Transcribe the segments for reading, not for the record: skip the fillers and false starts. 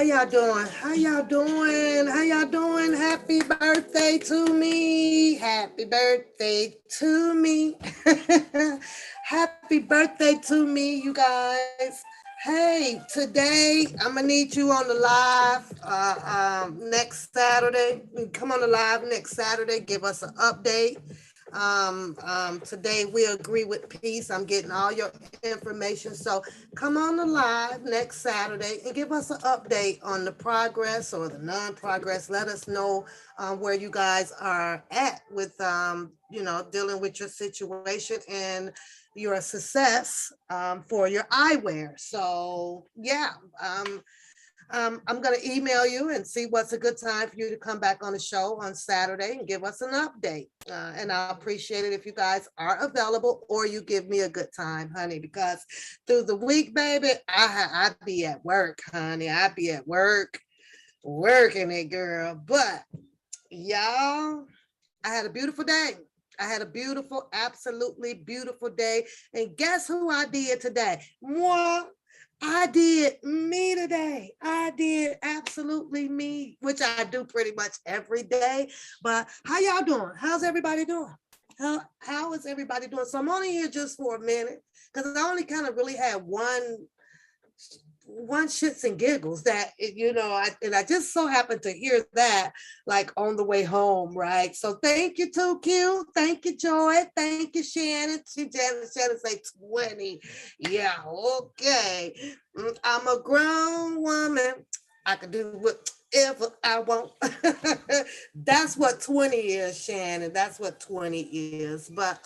y'all doing? How y'all doing? How y'all doing? Happy birthday to me. Happy birthday to me. Happy birthday to me, you guys. Hey, today I'm gonna need you on the live next Saturday. Come on the live next Saturday. Give us an update. Today we agree with peace. I'm getting all your information. So come on the live next Saturday and give us an update on the progress or the non-progress. Let us know where you guys are at with dealing with your situation and your success for your eyewear. So yeah, I'm going to email you and see what's a good time for you to come back on the show on Saturday and give us an update. And I'll appreciate it if you guys are available or you give me a good time, honey, because through the week, baby, I be at work, honey. I be at work, working it, girl. But y'all, I had a beautiful day. I had a beautiful, absolutely beautiful day. And guess who I did today? Moi. I did me today. I did absolutely me, which I do pretty much every day. But how y'all doing? How's everybody doing? How is everybody doing? So I'm only here just for a minute because I only kind of really had one shits and giggles that I just so happened to hear that like on the way home, right? So thank you too, Q. Thank you, Joy. Thank you, Shannon. Shannon say 20. Yeah, okay. I'm a grown woman. I can do whatever I want. That's what 20 is, Shannon. That's what 20 is. But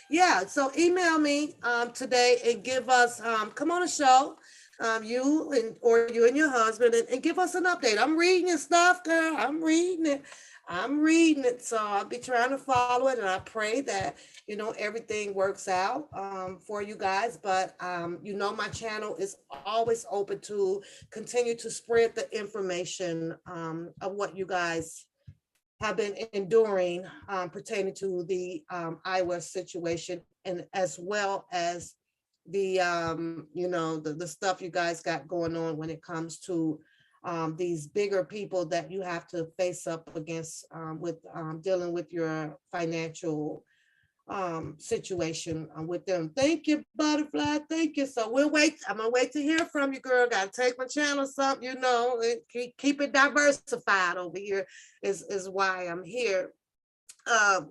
yeah, so email me today and give us come on the show, you and or you and your husband, and give us an update. I'm reading your stuff, girl. I'm reading it. I'm reading it. So I'll be trying to follow it, and I pray that everything works out for you guys. But my channel is always open to continue to spread the information of what you guys have been enduring pertaining to the Iowa situation, and as well as the stuff you guys got going on when it comes to these bigger people that you have to face up against with dealing with your financial situation with them. Thank you, Butterfly. Thank you. So we'll wait. I'm gonna wait to hear from you, girl. Gotta take my channel something, and keep it diversified over here is why I'm here. I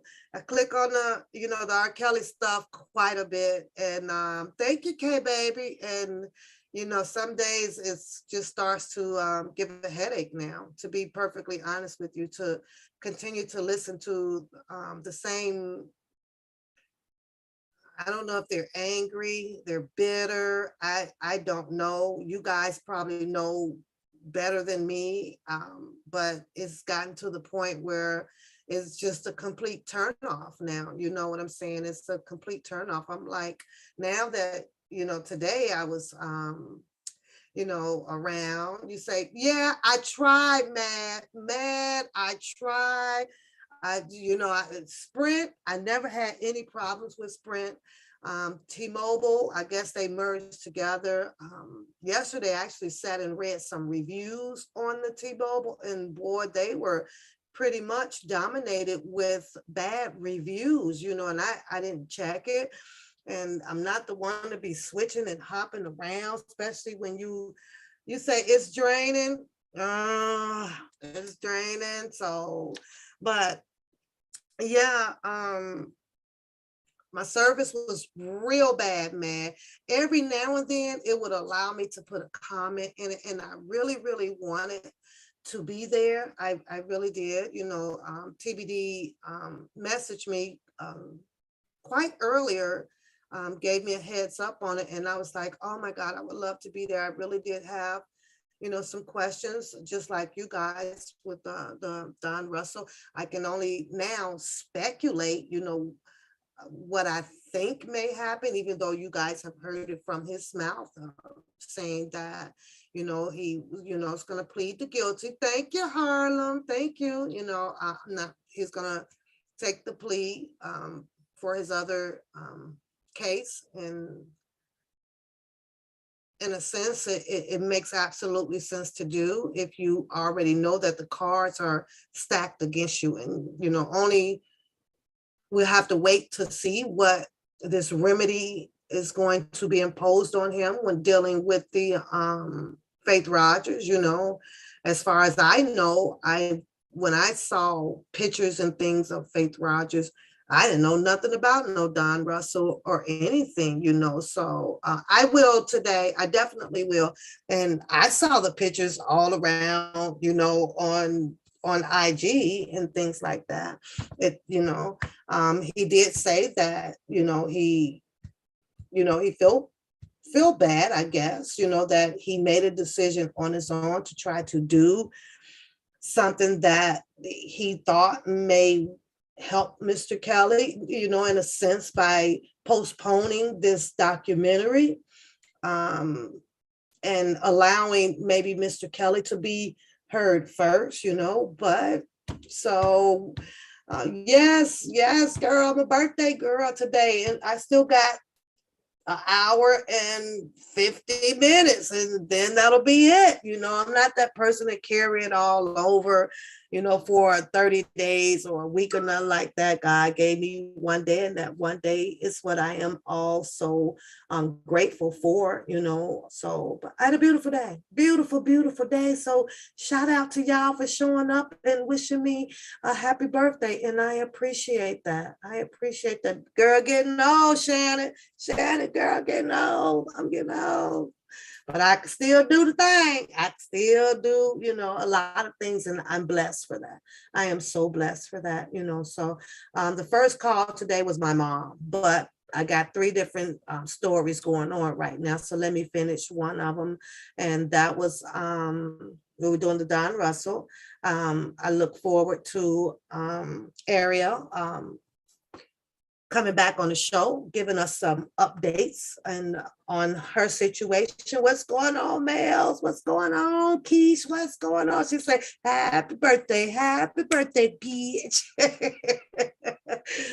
click on the R. Kelly stuff quite a bit. And thank you, K baby. And some days it's just starts to give a headache now, to be perfectly honest with you, to continue to listen to the same. I don't know if they're angry, they're bitter. I don't know. You guys probably know better than me, but it's gotten to the point where it's just a complete turn off now. You know what I'm saying? It's a complete turn off. I'm like, now that, today I was, around, you say, yeah, I tried, mad, I tried. Sprint, I never had any problems with Sprint. T-Mobile, I guess they merged together. Yesterday, I actually sat and read some reviews on the T-Mobile, and boy, they were pretty much dominated with bad reviews, and I didn't check it. And I'm not the one to be switching and hopping around, especially when you say it's draining. It's draining. So, but yeah, my service was real bad, man. Every now and then it would allow me to put a comment in it, and I really, really wanted to be there. I really did. TBD messaged me quite earlier, gave me a heads up on it, and I was like, oh my God, I would love to be there. I really did have some questions, just like you guys with the Don Russell. I can only now speculate, what I think may happen, even though you guys have heard it from his mouth, saying that, he, is going to plead the guilty. Thank you, Harlem. Thank you. He's going to take the plea for his other case, and in a sense, it makes absolutely sense to do if you already know that the cards are stacked against you, and only we'll have to wait to see what this remedy is going to be imposed on him when dealing with the Faith Rogers. As far as I know, when I saw pictures and things of Faith Rogers, I didn't know nothing about no Don Russell or anything, So I will today. I definitely will. And I saw the pictures all around, on IG and things like that. He did say that, he feel bad, I guess, that he made a decision on his own to try to do something that he thought may help Mr. Kelly, in a sense, by postponing this documentary, and allowing maybe Mr. Kelly to be heard first, but so yes, girl, I'm a birthday girl today, and I still got an hour and 50 minutes, and then that'll be it. I'm not that person that carry it all over, for 30 days or a week or nothing like that. God gave me one day, and that one day is what I am also grateful for, So, but I had a beautiful day, beautiful day. So shout out to y'all for showing up and wishing me a happy birthday. And I appreciate that. Girl, getting old, Shannon, girl, getting old. I'm getting old. But I can still do the thing. I can still do, a lot of things, and I'm blessed for that. I am so blessed for that, So the first call today was my mom, but I got 3 different stories going on right now. So let me finish one of them. And that was, we were doing the Don Russell. I look forward to Ariel coming back on the show, giving us some updates and on her situation. What's going on, Mels? What's going on, Keish? What's going on? She said, happy birthday, bitch.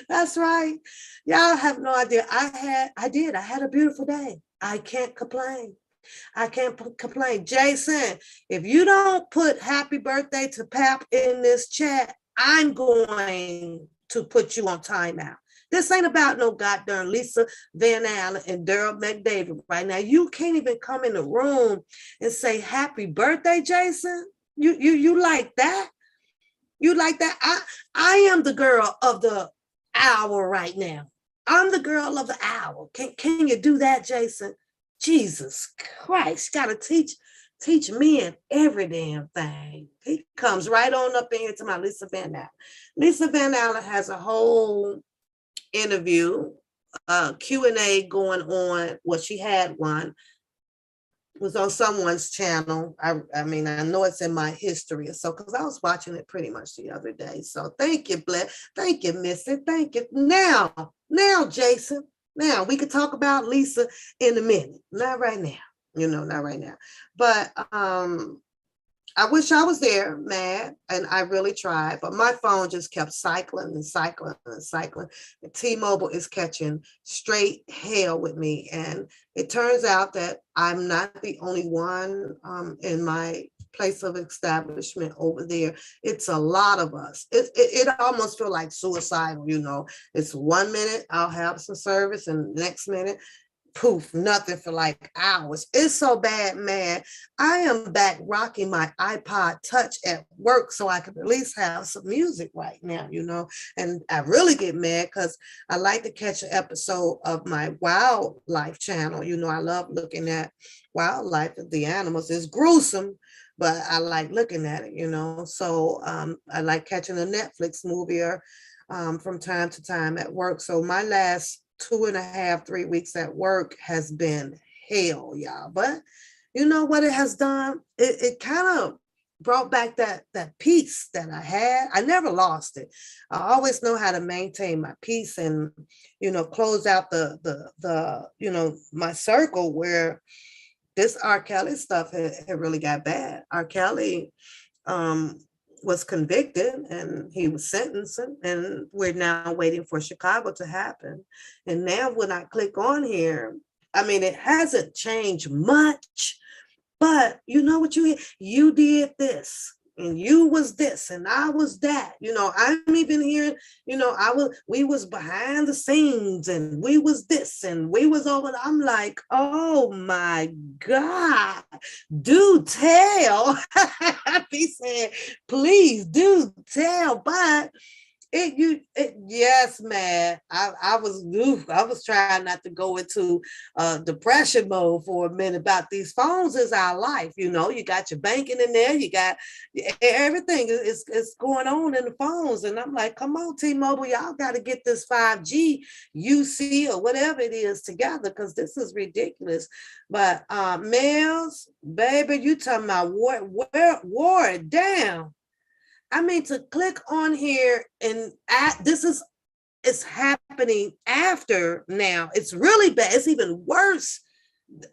That's right. Y'all have no idea. I had a beautiful day. I can't complain. Jason, if you don't put happy birthday to Pap in this chat, I'm going to put you on timeout. This ain't about no goddamn Lisa Van Allen and Daryl McDavid right now. You can't even come in the room and say happy birthday, Jason. You like that? You like that? I am the girl of the hour right now. I'm the girl of the hour. Can you do that, Jason? Jesus Christ, gotta teach men every damn thing. He comes right on up in here to my Lisa Van Allen. Lisa Van Allen has a whole interview, Q&A going on. Well, she had one. It was on someone's channel. I mean, I know it's in my history. So, because I was watching it pretty much the other day. So thank you, Blair. Thank you, Missy. Thank you. Now, Jason. Now, we could talk about Lisa in a minute. Not right now. Not right now. But I wish I was there, Matt, and I really tried, but my phone just kept cycling and cycling and cycling. And T-Mobile is catching straight hell with me. And it turns out that I'm not the only one in my place of establishment over there. It's a lot of us. It almost feels like suicidal, It's 1 minute I'll have some service, and the next minute, poof, nothing for like hours. It's so bad, man. I am back rocking my iPod Touch at work so I can at least have some music right now, And I really get mad because I like to catch an episode of my wildlife channel. I love looking at wildlife of the animals. It's gruesome, but I like looking at it, So I like catching a Netflix movie or from time to time at work. So my last 2.5, 3 weeks at work has been hell, y'all. But you know what it has done? It kind of brought back that peace that I had. I never lost it. I always know how to maintain my peace and, close out the my circle where this R. Kelly stuff had really got bad. R. Kelly was convicted and he was sentenced, and we're now waiting for Chicago to happen. And now when I click on here, I mean, it hasn't changed much, but you know what you did this and you was this and I was that. I'm even hearing, we was behind the scenes and we was this and we was over. I'm like, oh my God, do tell. I be saying, please do tell, but yes, man. I was trying not to go into depression mode for a minute about these phones is our life. You got your banking in there, you got everything is going on in the phones. And I'm like, come on, T-Mobile, y'all got to get this 5G UC or whatever it is together, because this is ridiculous. But males, baby, you talking about war it down. I mean, to click on here and it's happening after now. It's really bad. It's even worse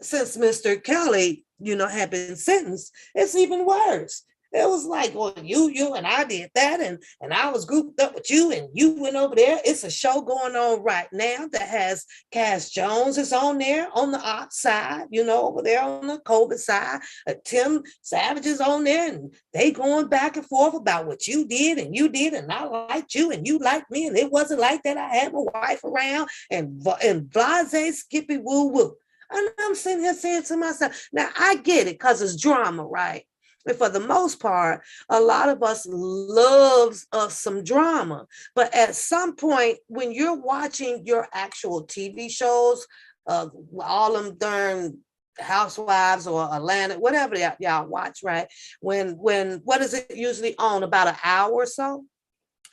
since Mr. Kelly, had been sentenced. It's even worse. It was like, well, you and I did that, and I was grouped up with you, and you went over there. It's a show going on right now that has Cass Jones is on there on the ops side, over there on the COVID side. Tim Savage is on there, and they going back and forth about what you did, and I liked you, and you liked me, and it wasn't like that. I had my wife around, and blase skippy woo woo. And I'm sitting here saying to myself, now I get it because it's drama, right? And for the most part, a lot of us loves some drama. But at some point, when you're watching your actual TV shows, all them darn Housewives or Atlanta, whatever y'all watch, right? When what is it usually on? About an hour or so?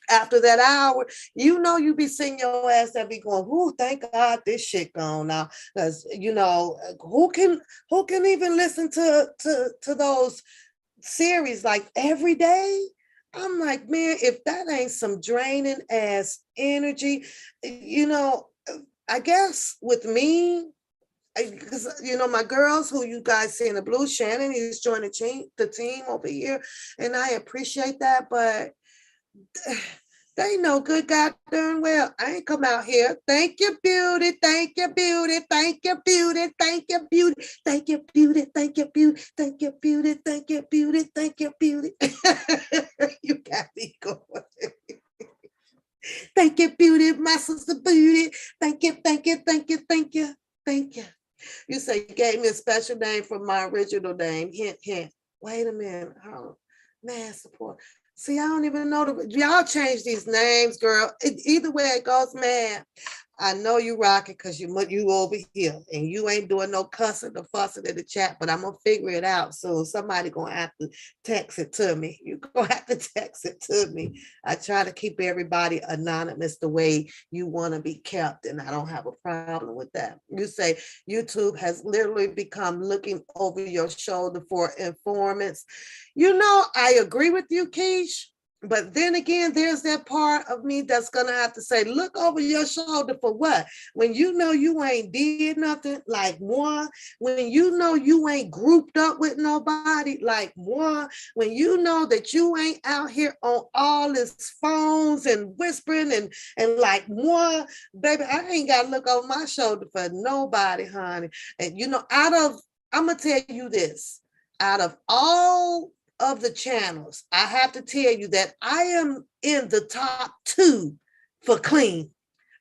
After that hour, you be seeing your ass that be going, "Ooh, thank God this shit gone now." Because who can even listen to those series like every day? I'm like, man, if that ain't some draining ass energy, you know, I guess with me, because my girls who you guys see in the blue, Shannon is joining the team over here, and I appreciate that, but they know good God darn well I ain't come out here. Thank you, beauty. Thank you, beauty. Thank you, beauty. Thank you, beauty. Thank you, beauty. Thank you, beauty. Thank you, beauty. Thank you, beauty. Thank you, beauty. You got me going. Thank you, beauty. My sister beauty. Thank you, thank you, thank you, thank you, thank you. You say you gave me a special name from my original name. Hint, hint. Wait a minute. Oh, man, support. See, I don't even know y'all change these names, girl. Either way it goes, man. I know you rocking because you over here and you ain't doing no cussing or fussing in the chat, but I'm gonna figure it out soon. Somebody gonna have to text it to me. You gonna have to text it to me. I try to keep everybody anonymous the way you want to be kept, and I don't have a problem with that. You say YouTube has literally become looking over your shoulder for informants. I agree with you, Keish. But then again, there's that part of me that's gonna have to say, look over your shoulder for what? When you ain't did nothing, like one, when you ain't grouped up with nobody, like one, when you know that you ain't out here on all this phones and whispering and like one, baby, I ain't gotta look over my shoulder for nobody, honey. And I'm gonna tell you this, out of all of the channels, I have to tell you that I am in the top 2 for clean,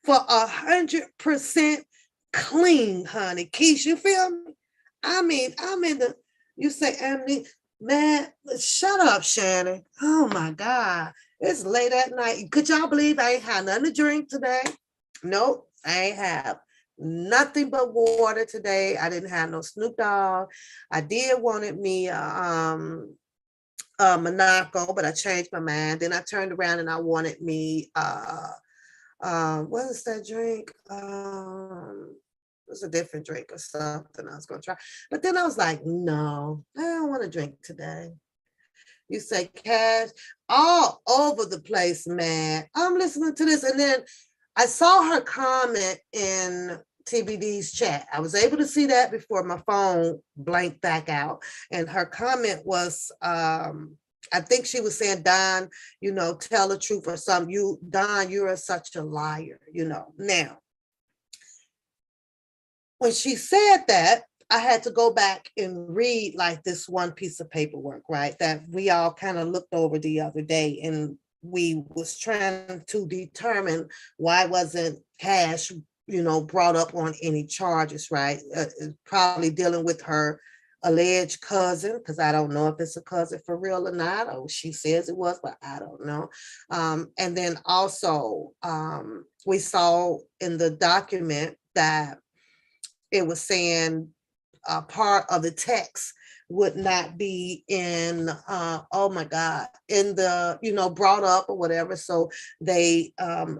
for 100% clean, honey. Keisha, you feel me? I mean, I'm in the, you say, Emily, man, shut up, Shannon. Oh my God. It's late at night. Could y'all believe I ain't had nothing to drink today? Nope, I ain't have nothing but water today. I didn't have no Snoop Dogg. I did wanted me Monaco, but I changed my mind. Then I turned around and I wanted me what is that drink? It was a different drink or something I was gonna try. But then I was like, no, I don't want to drink today. You say Cash all over the place, man. I'm listening to this, and then I saw her comment in TBD's chat. I was able to see that before my phone blanked back out. And her comment was, I think she was saying, Don, tell the truth or something. Don, you're such a liar, Now, when she said that, I had to go back and read like this one piece of paperwork, right? That we all kind of looked over the other day, and we was trying to determine why wasn't Cash, brought up on any charges, right? Probably dealing with her alleged cousin, because I don't know if it's a cousin for real or not, or she says it was, but I don't know. And then also, we saw in the document that it was saying part of the text would not be in oh my god, in the brought up or whatever, so they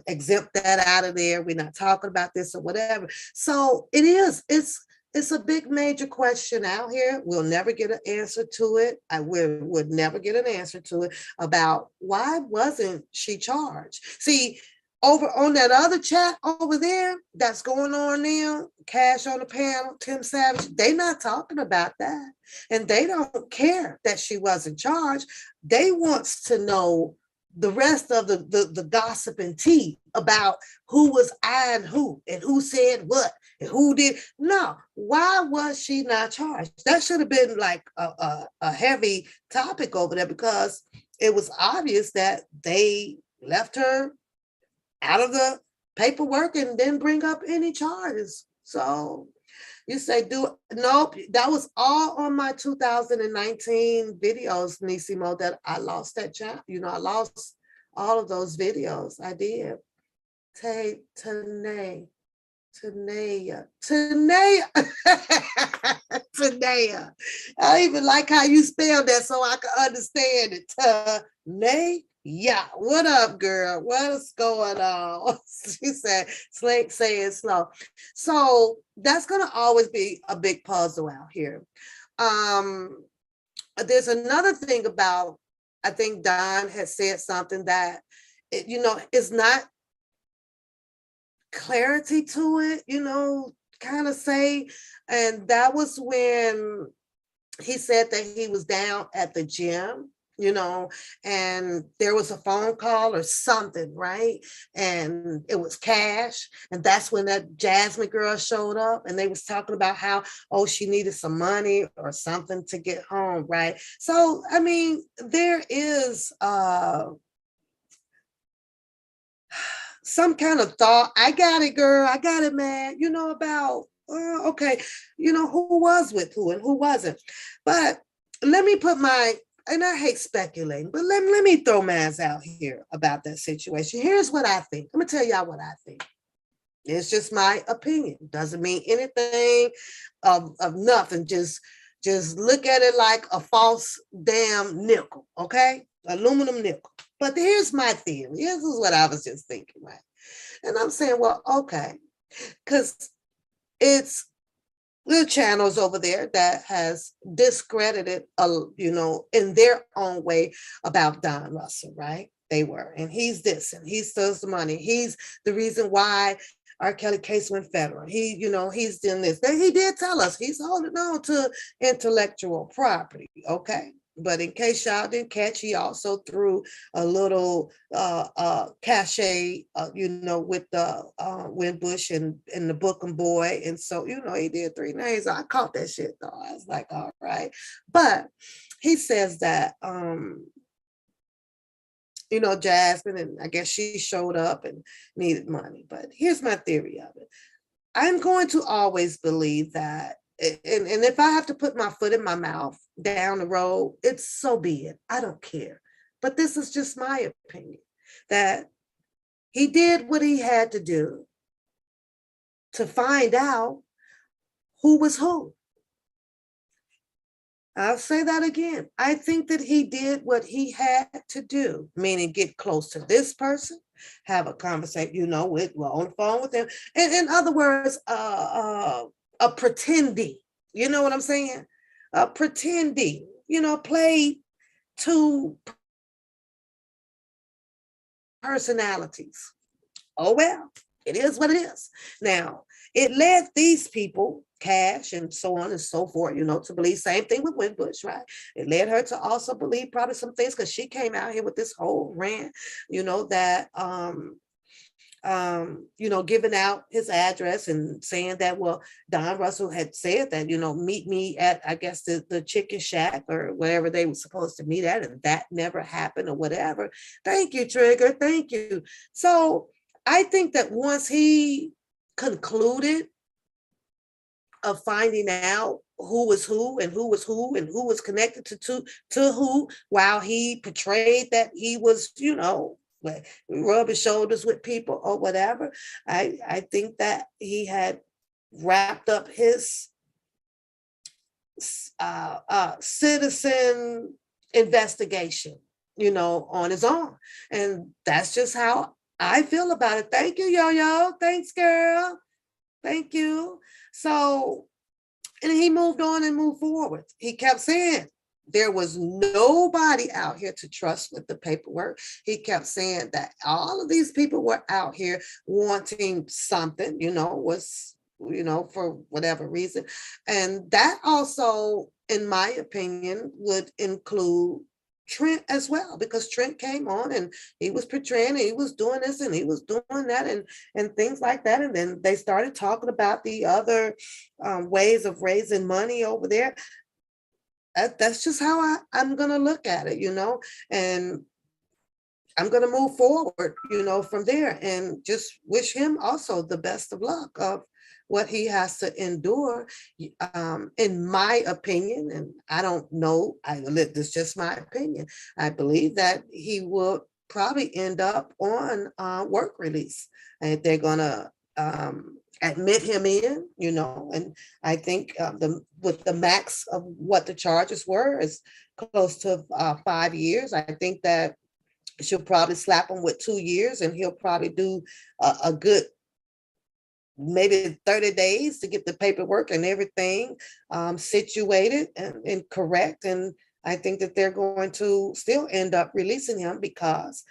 exempt that out of there. We're not talking about this or whatever. So it's a big major question out here. We'll never get an answer to it. I would never get an answer to it about why wasn't she charged. See, over on that other chat over there that's going on now, Cash on the panel, Tim Savage, they not talking about that. And they don't care that she wasn't charged. They wants to know the rest of the gossip and tea about who was eyeing who and who said what and who did. No, why was she not charged? That should have been like a heavy topic over there, because it was obvious that they left her out of the paperwork and didn't bring up any charges. So you say, nope, that was all on my 2019 videos, Nisimo, that I lost that channel. I lost all of those videos. I did. Tanea. Tanea. I even like how you spelled that so I can understand it. Tanea. Yeah, what up, girl? What's going on? She said, say it slow. So that's gonna always be a big puzzle out here. There's another thing about, I think Don has said something that, is not clarity to it, kind of say. And that was when he said that he was down at the gym, and there was a phone call or something, right? And it was Cash. And that's when that Jasmine girl showed up, and they was talking about how, oh, she needed some money or something to get home, right? So, I mean, there is some kind of thought. I got it, girl. I got it, man. About, okay, who was with who and who wasn't. But let me put and I hate speculating, but let me throw mine out here about that situation. Here's what I think. I'm going to tell y'all what I think. It's just my opinion. Doesn't mean anything of nothing. Just look at it like a false damn nickel, okay? Aluminum nickel. But here's my theory. This is what I was just thinking, right? And I'm saying, well, okay, because it's little channels over there that has discredited, in their own way about Don Russell, right? They were, and he's this, and he steals the money. He's the reason why R. Kelly case went federal. He's doing this. He did tell us he's holding on to intellectual property, okay? But in case y'all didn't catch, he also threw a little cachet, with the Winbush and the Bookham Boy. And so, he did 3 names. I caught that shit, though. I was like, all right. But he says that, Jasmine, and I guess she showed up and needed money. But here's my theory of it. I'm going to always believe that, and if I have to put my foot in my mouth down the road, it's so be it. I don't care. But this is just my opinion, that he did what he had to do to find out who was who. I'll say that again. I think that he did what he had to do, meaning get close to this person, have a conversation, on the phone with them. And in other words, a pretendee. You know what I'm saying? A pretendee, played 2 personalities. Oh, well, it is what it is. Now, it led these people, Cash and so on and so forth, to believe, same thing with Winbush, right? It led her to also believe probably some things, because she came out here with this whole rant, that giving out his address and saying that, well, Don Russell had said that, meet me at, I guess, the chicken shack or wherever they were supposed to meet at, and that never happened or whatever. Thank you, Trigger. Thank you. So I think that once he concluded of finding out who was who and who was who and who was connected to who, while he portrayed that he was, rubbing shoulders with people or whatever, I think that he had wrapped up his citizen investigation, on his own. And that's just how I feel about it. Thank you, Yo-Yo. Thanks, girl. Thank you. So, and he moved on and moved forward. He kept saying there was nobody out here to trust with the paperwork. He kept saying that all of these people were out here wanting something, for whatever reason. And that also, in my opinion, would include Trent as well, because Trent came on and he was portraying, he was doing this and he was doing that and things like that. And then they started talking about the other ways of raising money over there. That's just how I'm going to look at it, and I'm going to move forward, from there, and just wish him also the best of luck of what he has to endure. In my opinion, and I don't know, this is just my opinion, I believe that he will probably end up on work release, and they're going to admit him in, and I think with the max of what the charges were is close to 5 years. I think that she'll probably slap him with 2 years, and he'll probably do a good maybe 30 days to get the paperwork and everything situated and correct. And I think that they're going to still end up releasing him because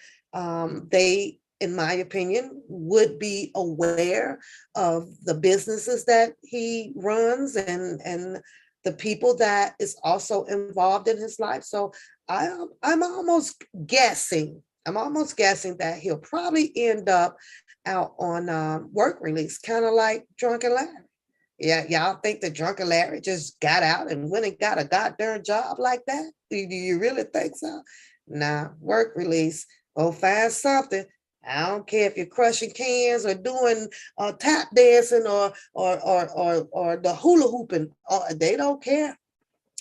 they, in my opinion, would be aware of the businesses that he runs and the people that is also involved in his life. So I'm almost guessing that he'll probably end up out on work release, kind of like Drunken Larry. Yeah, y'all think that Drunken Larry just got out and went and got a goddamn job like that? Do you really think so? Nah, work release. Go find something. I don't care if you're crushing cans or doing tap dancing or the hula hooping. They don't care.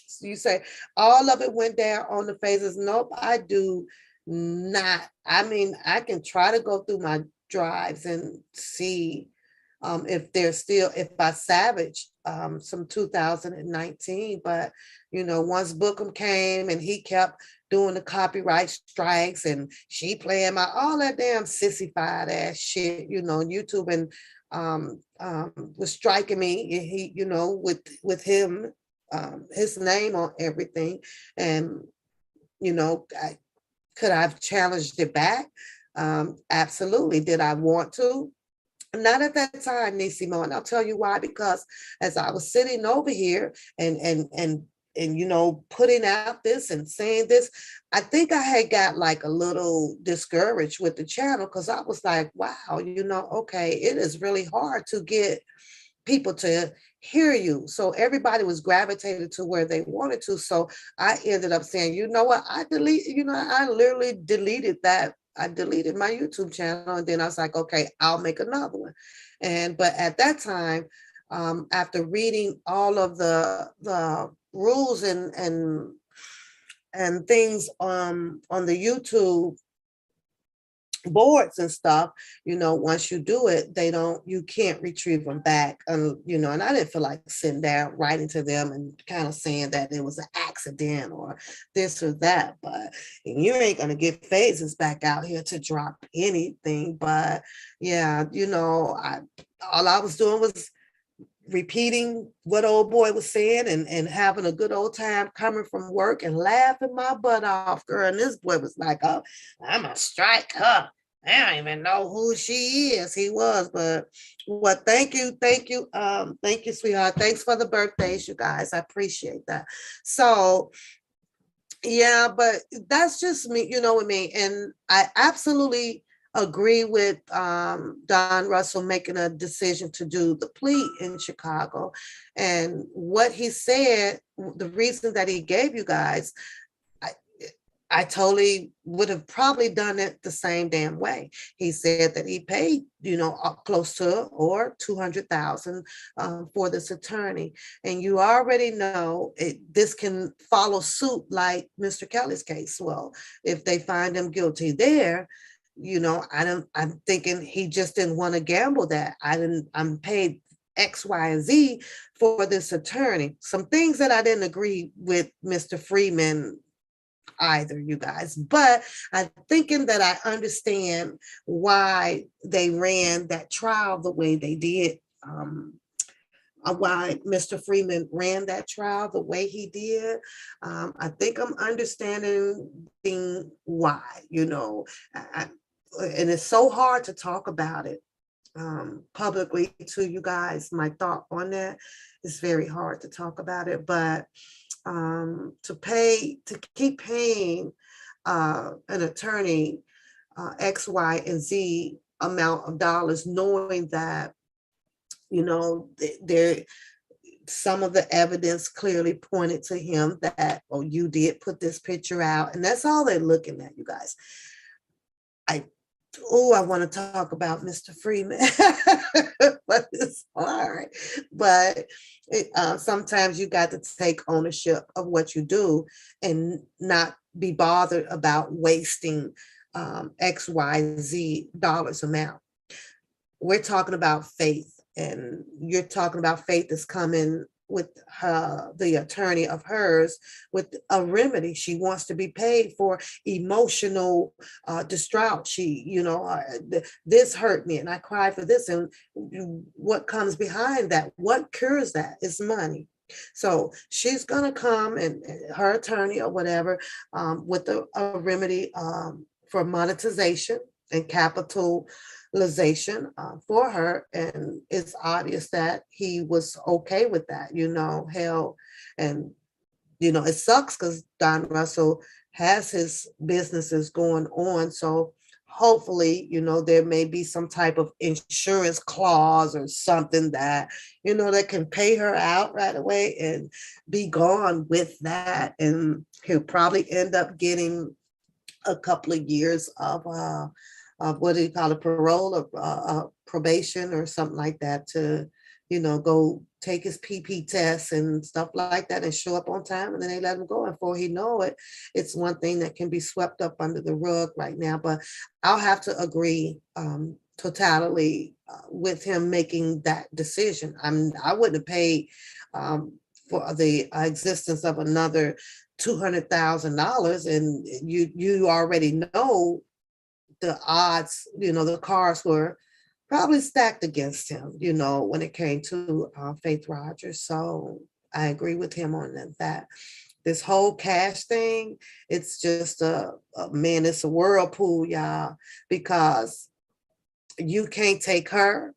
So you say all of it went down on the phases. Nope, I do not. I mean, I can try to go through my drives and see if I salvage some 2019, but once Bookham came and he kept doing the copyright strikes and she playing all that damn sissified ass shit, YouTube and was striking me, he, with him, his name on everything. And, could I've challenged it back? Absolutely. Did I want to? Not at that time, Nisimo, and I'll tell you why. Because as I was sitting over here and putting out this and saying this, I think I had got like a little discouraged with the channel, because I was like, wow, okay, it is really hard to get people to hear you. So everybody was gravitated to where they wanted to. So I ended up saying, you know what, I literally deleted that. I deleted my YouTube channel, and then I was like, okay, I'll make another one. But at that time, after reading all of the rules and things on the YouTube boards and stuff, once you do it, you can't retrieve them back. And I didn't feel like sitting down writing to them and kind of saying that it was an accident or this or that. But you ain't gonna get phases back out here to drop anything. But yeah, all I was doing was repeating what old boy was saying and having a good old time coming from work and laughing my butt off, girl. And this boy was like, oh, I'm gonna strike her. I don't even know who she is. He was, but thank you, sweetheart. Thanks for the birthdays, you guys. I appreciate that. So yeah, but that's just me, with me. And I absolutely agree with Don Russell making a decision to do the plea in Chicago. And what he said, the reason that he gave you guys, I, I totally would have probably done it the same damn way. He said that he paid, close to or 200,000 for this attorney, and you already know this can follow suit like Mr. Kelly's case. Well, if they find him guilty there, I'm thinking he just didn't want to gamble that. I'm paid X, Y, and Z for this attorney. Some things that I didn't agree with Mr. Freeman either, you guys, but I'm thinking that I understand why they ran that trial the way they did. Why Mr. Freeman ran that trial the way he did. I think I'm understanding why, and it's so hard to talk about it publicly to you guys. My thought on that is very hard to talk about it, but to keep paying an attorney X, Y, and Z amount of dollars, knowing that, there some of the evidence clearly pointed to him that, oh, you did put this picture out, and that's all they're looking at, you guys. I want to talk about Mr. Freeman, but it's hard. But sometimes you got to take ownership of what you do and not be bothered about wasting X, Y, Z dollars amount. We're talking about faith, and you're talking about faith that's coming with the attorney of hers with a remedy. She wants to be paid for emotional distraught. She, this hurt me and I cried for this. And what comes behind that? What cures that? Is money. So she's going to come, and her attorney or whatever, with a remedy for monetization and capitalization for her. And it's obvious that he was okay with that, hell. And, it sucks because Don Russell has his businesses going on. So hopefully, there may be some type of insurance clause or something that, that can pay her out right away and be gone with that. And he'll probably end up getting a couple of years of what do you call it, parole or probation or something like that, to, go take his PP test and stuff like that and show up on time, and then they let him go. And before he know it, it's one thing that can be swept up under the rug right now. But I'll have to agree totally with him making that decision. I wouldn't have paid for the existence of another $200,000, and you already know the odds, the cards were probably stacked against him, when it came to Faith Rogers. So I agree with him on that. This whole cash thing, it's just it's a whirlpool, y'all, because you can't take her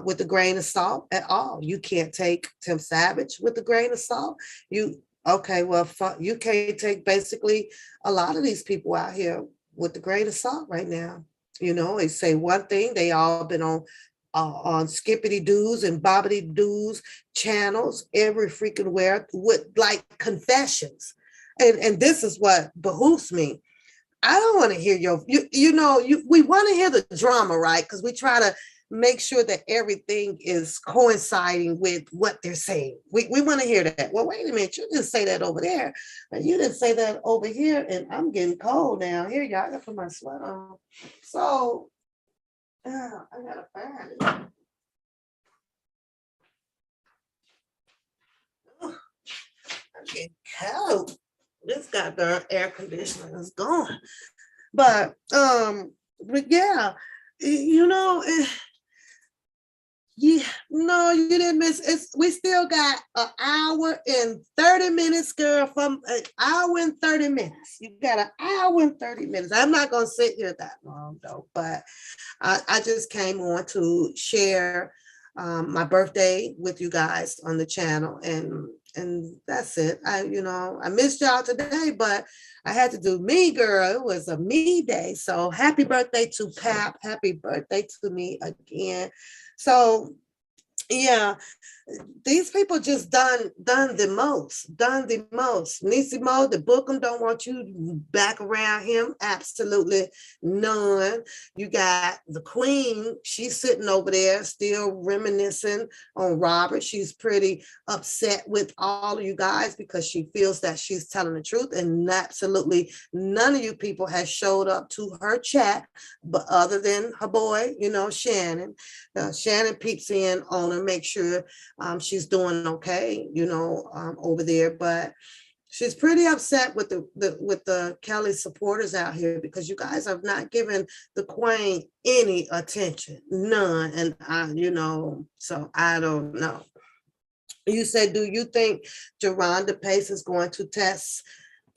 with a grain of salt at all. You can't take Tim Savage with a grain of salt. You can't take basically a lot of these people out here with the grain of salt right now. They say one thing, they all been on Skippity Doos and Bobbity Doos channels every freaking where with like confessions. And this is what behooves me. I don't want to hear we want to hear the drama, right? Because we try to make sure that everything is coinciding with what they're saying. We want to hear that. Well, wait a minute, you didn't say that over there, but you didn't say that over here, and I'm getting cold now. Here, y'all, I gotta put my sweater on. So, I gotta find it. I'm getting cold. This goddamn air conditioner is gone. But yeah, no, you didn't miss it. We still got an hour and 30 minutes, girl, from an hour and 30 minutes. You got an hour and 30 minutes. I'm not going to sit here that long, though, but I just came on to share my birthday with you guys on the channel. And And that's it. I missed y'all today, but I had to do me, girl. It was a me day. So happy birthday to Pap. Happy birthday to me again. So yeah, these people just done the most. Nisimo, the Bookham don't want you back around him. Absolutely none. You got the Queen. She's sitting over there still reminiscing on Robert. She's pretty upset with all of you guys because she feels that she's telling the truth, and absolutely none of you people has showed up to her chat, but other than her boy, Shannon. Shannon peeps in on her, make sure she's doing okay, over there. But she's pretty upset with the Kelly supporters out here because you guys have not given the Queen any attention, none. And so I don't know. You said, do you think Geronda Pace is going to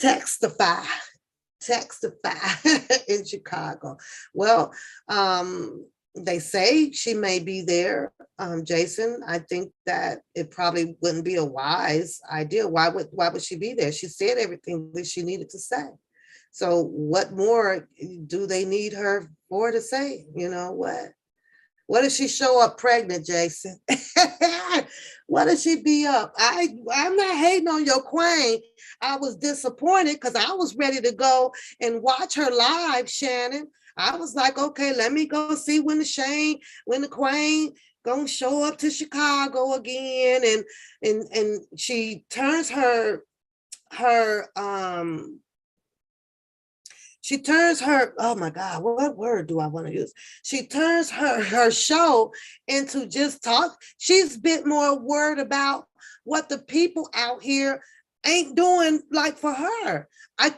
textify in Chicago? Well, they say she may be there, Jason. I think that it probably wouldn't be a wise idea. Why would she be there? She said everything that she needed to say. So what more do they need her for to say? What if she show up pregnant, Jason? What if she be up? I'm not hating on your Queen. I was disappointed because I was ready to go and watch her live, Shannon. I was like, okay, let me go see when the Queen gonna show up to Chicago again, and she turns her oh my God, what word do I want to use? She turns her show into just talk. She's a bit more worried about what the people out here ain't doing like for her.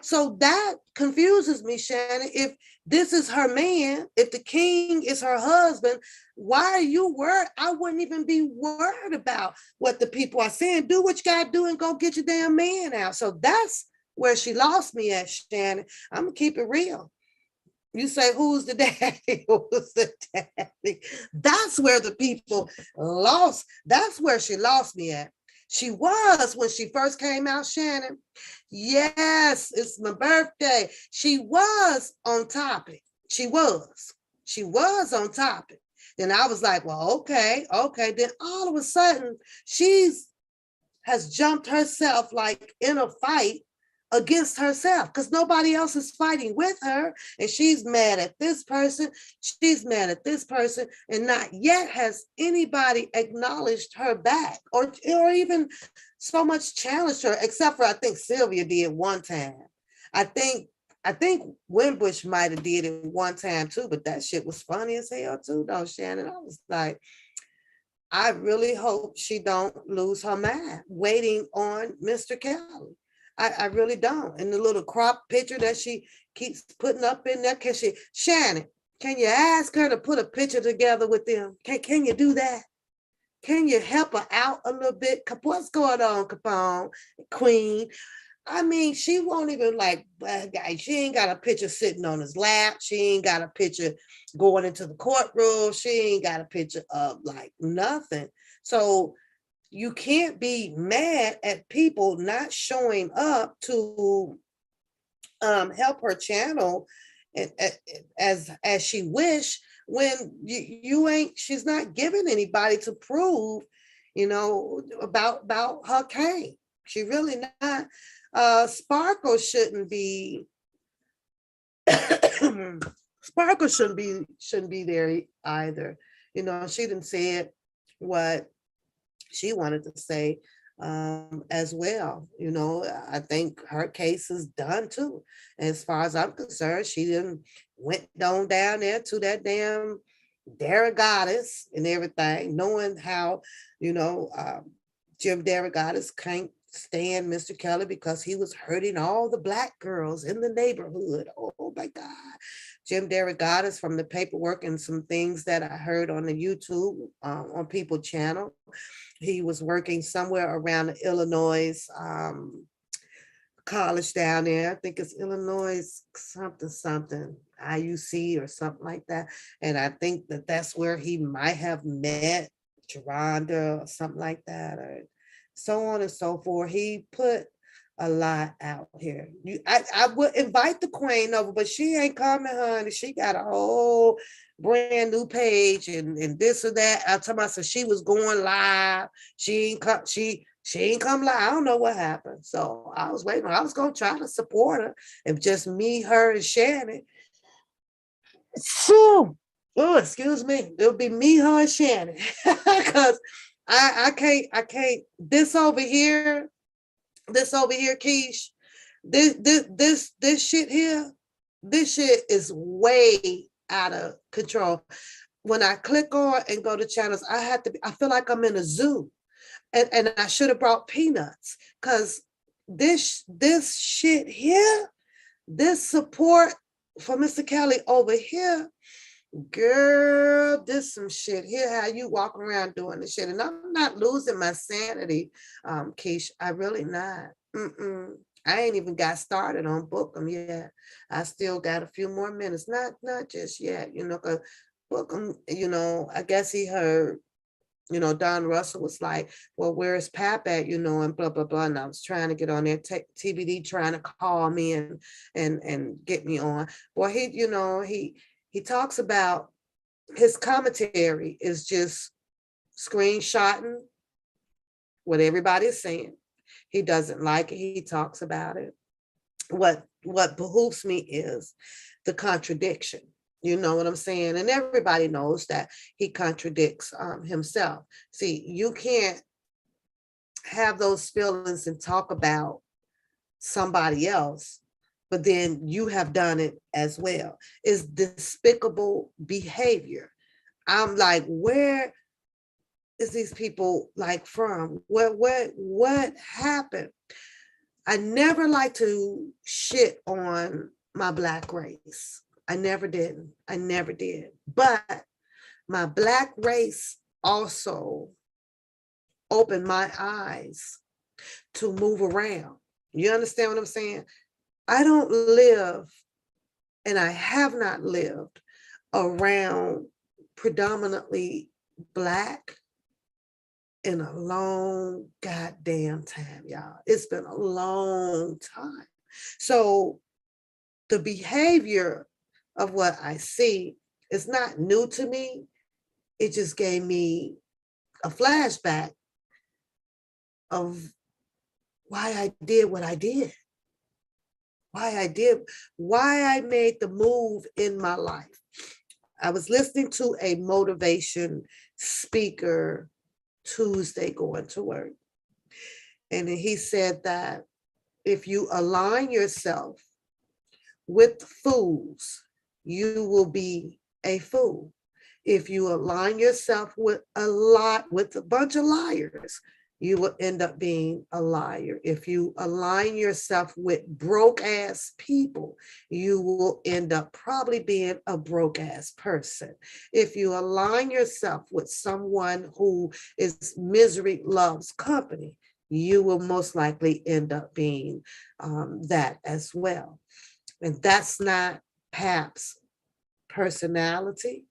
So that confuses me, Shannon. If this is her man, if the king is her husband, why are you worried? I wouldn't even be worried about what the people are saying. Do what you gotta do and go get your damn man out. So that's where she lost me at, Shannon. I'm gonna keep it real. You say, who's the daddy? Who's the daddy? That's where the people lost. That's where she lost me at. She was when she first came out, Shannon. Yes, it's my birthday. She was on topic. She was on topic. Then I was like, well, okay. Then all of a sudden, has jumped herself like in a fight against herself because nobody else is fighting with her, and she's mad at this person, and not yet has anybody acknowledged her back or even so much challenged her, except for I think Sylvia did one time. I think Wimbush might have did it one time too, but that shit was funny as hell too, though, Shannon. I was like, I really hope she don't lose her mind waiting on Mr. Kelly. I really don't. And the little crop picture that she keeps putting up in there, Shannon, can you ask her to put a picture together with them? Can you do that? Can you help her out a little bit? What's going on, Capone, Queen? I mean, she won't even she ain't got a picture sitting on his lap. She ain't got a picture going into the courtroom. She ain't got a picture of nothing. So you can't be mad at people not showing up to help her channel as she wish when you ain't. She's not giving anybody to prove, about her cane. She really not. Sparkle shouldn't be. Sparkle shouldn't be there either. She didn't say what she wanted to say as well. I think her case is done too. As far as I'm concerned, she didn't went on down there to that damn Derogatis and everything, knowing how, Jim Derogatis can't stand Mr. Kelly because he was hurting all the Black girls in the neighborhood. Oh my God. Jim Derogatis, from the paperwork and some things that I heard on the YouTube on People channel, he was working somewhere around the Illinois college down there. I think it's Illinois something, IUC or something like that. And I think that's where he might have met Geronda or something like that. Or so on and so forth. He put a lot out here. I would invite the queen over, but she ain't coming, honey. She got a whole brand new page and this or that. I told myself she was going live. She ain't come. She ain't come live. I don't know what happened. So I was waiting. I was gonna try to support her. If just me, her, and Shannon. So, oh, excuse me. It'll be me, her, and Shannon. Because I can't. This over here, Keish. This shit here. This shit is way out of control. When I click on and go to channels, I feel like I'm in a zoo. And I should have brought peanuts. Cause this shit here, this support for Mr. Kelly over here, girl, this some shit here. How you walk around doing this shit, and I'm not losing my sanity, Keish. I really not. I ain't even got started on Bookham yet. I still got a few more minutes. Not just yet, cause Bookham, I guess he heard. Don Russell was like, well, where's Pap at, and blah, blah, blah. And I was trying to get on there, TBD trying to call me and get me on. Boy, he talks about his commentary is just screenshotting what everybody's saying. He doesn't like it. He talks about it. What behooves me is the contradiction. You know what I'm saying? And everybody knows that he contradicts himself. See, you can't have those feelings and talk about somebody else, but then you have done it as well. It's despicable behavior. I'm like, where is these people like from? What happened? I never like to shit on my Black race. I never did. But my Black race also opened my eyes to move around. You understand what I'm saying? I don't live, and I have not lived around predominantly Black in a long goddamn time, y'all. It's been a long time. So the behavior of what I see is not new to me. It just gave me a flashback of why I did what I did, why I made the move in my life. I was listening to a motivation speaker Tuesday going to work. And he said that if you align yourself with fools, you will be a fool. If you align yourself with a bunch of liars, you will end up being a liar. If you align yourself with broke ass people, you will end up probably being a broke ass person. If you align yourself with someone who is misery loves company, you will most likely end up being that as well. And that's not Pap's personality.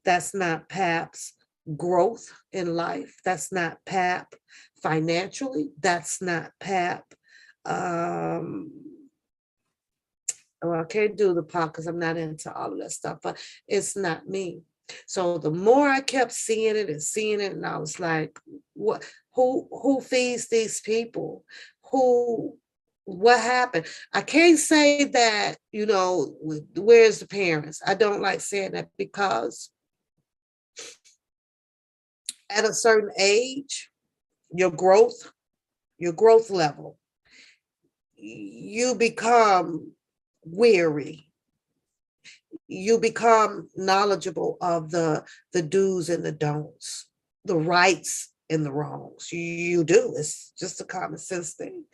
That's not Pap's growth in life. That's not Pap financially. That's not Pap. Well, I can't do the pop because I'm not into all of that stuff, but it's not me. So the more I kept seeing it, and I was like, what? Who feeds these people? What happened? I can't say that, where's the parents? I don't like saying that because at a certain age, your growth level, you become weary. You become knowledgeable of the do's and the don'ts, the rights and the wrongs. You do. It's just a common sense thing.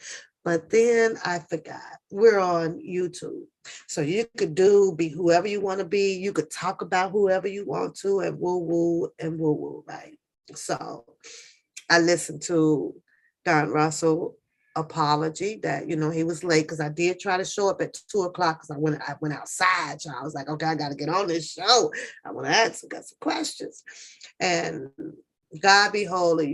But then I forgot. We're on YouTube. So you could be whoever you want to be. You could talk about whoever you want to and woo-woo, right? So I listened to Don Russell apology that, he was late because I did try to show up at 2:00 because I went outside. So I was like, okay, I got to get on this show. I want to got some questions. And God be holy,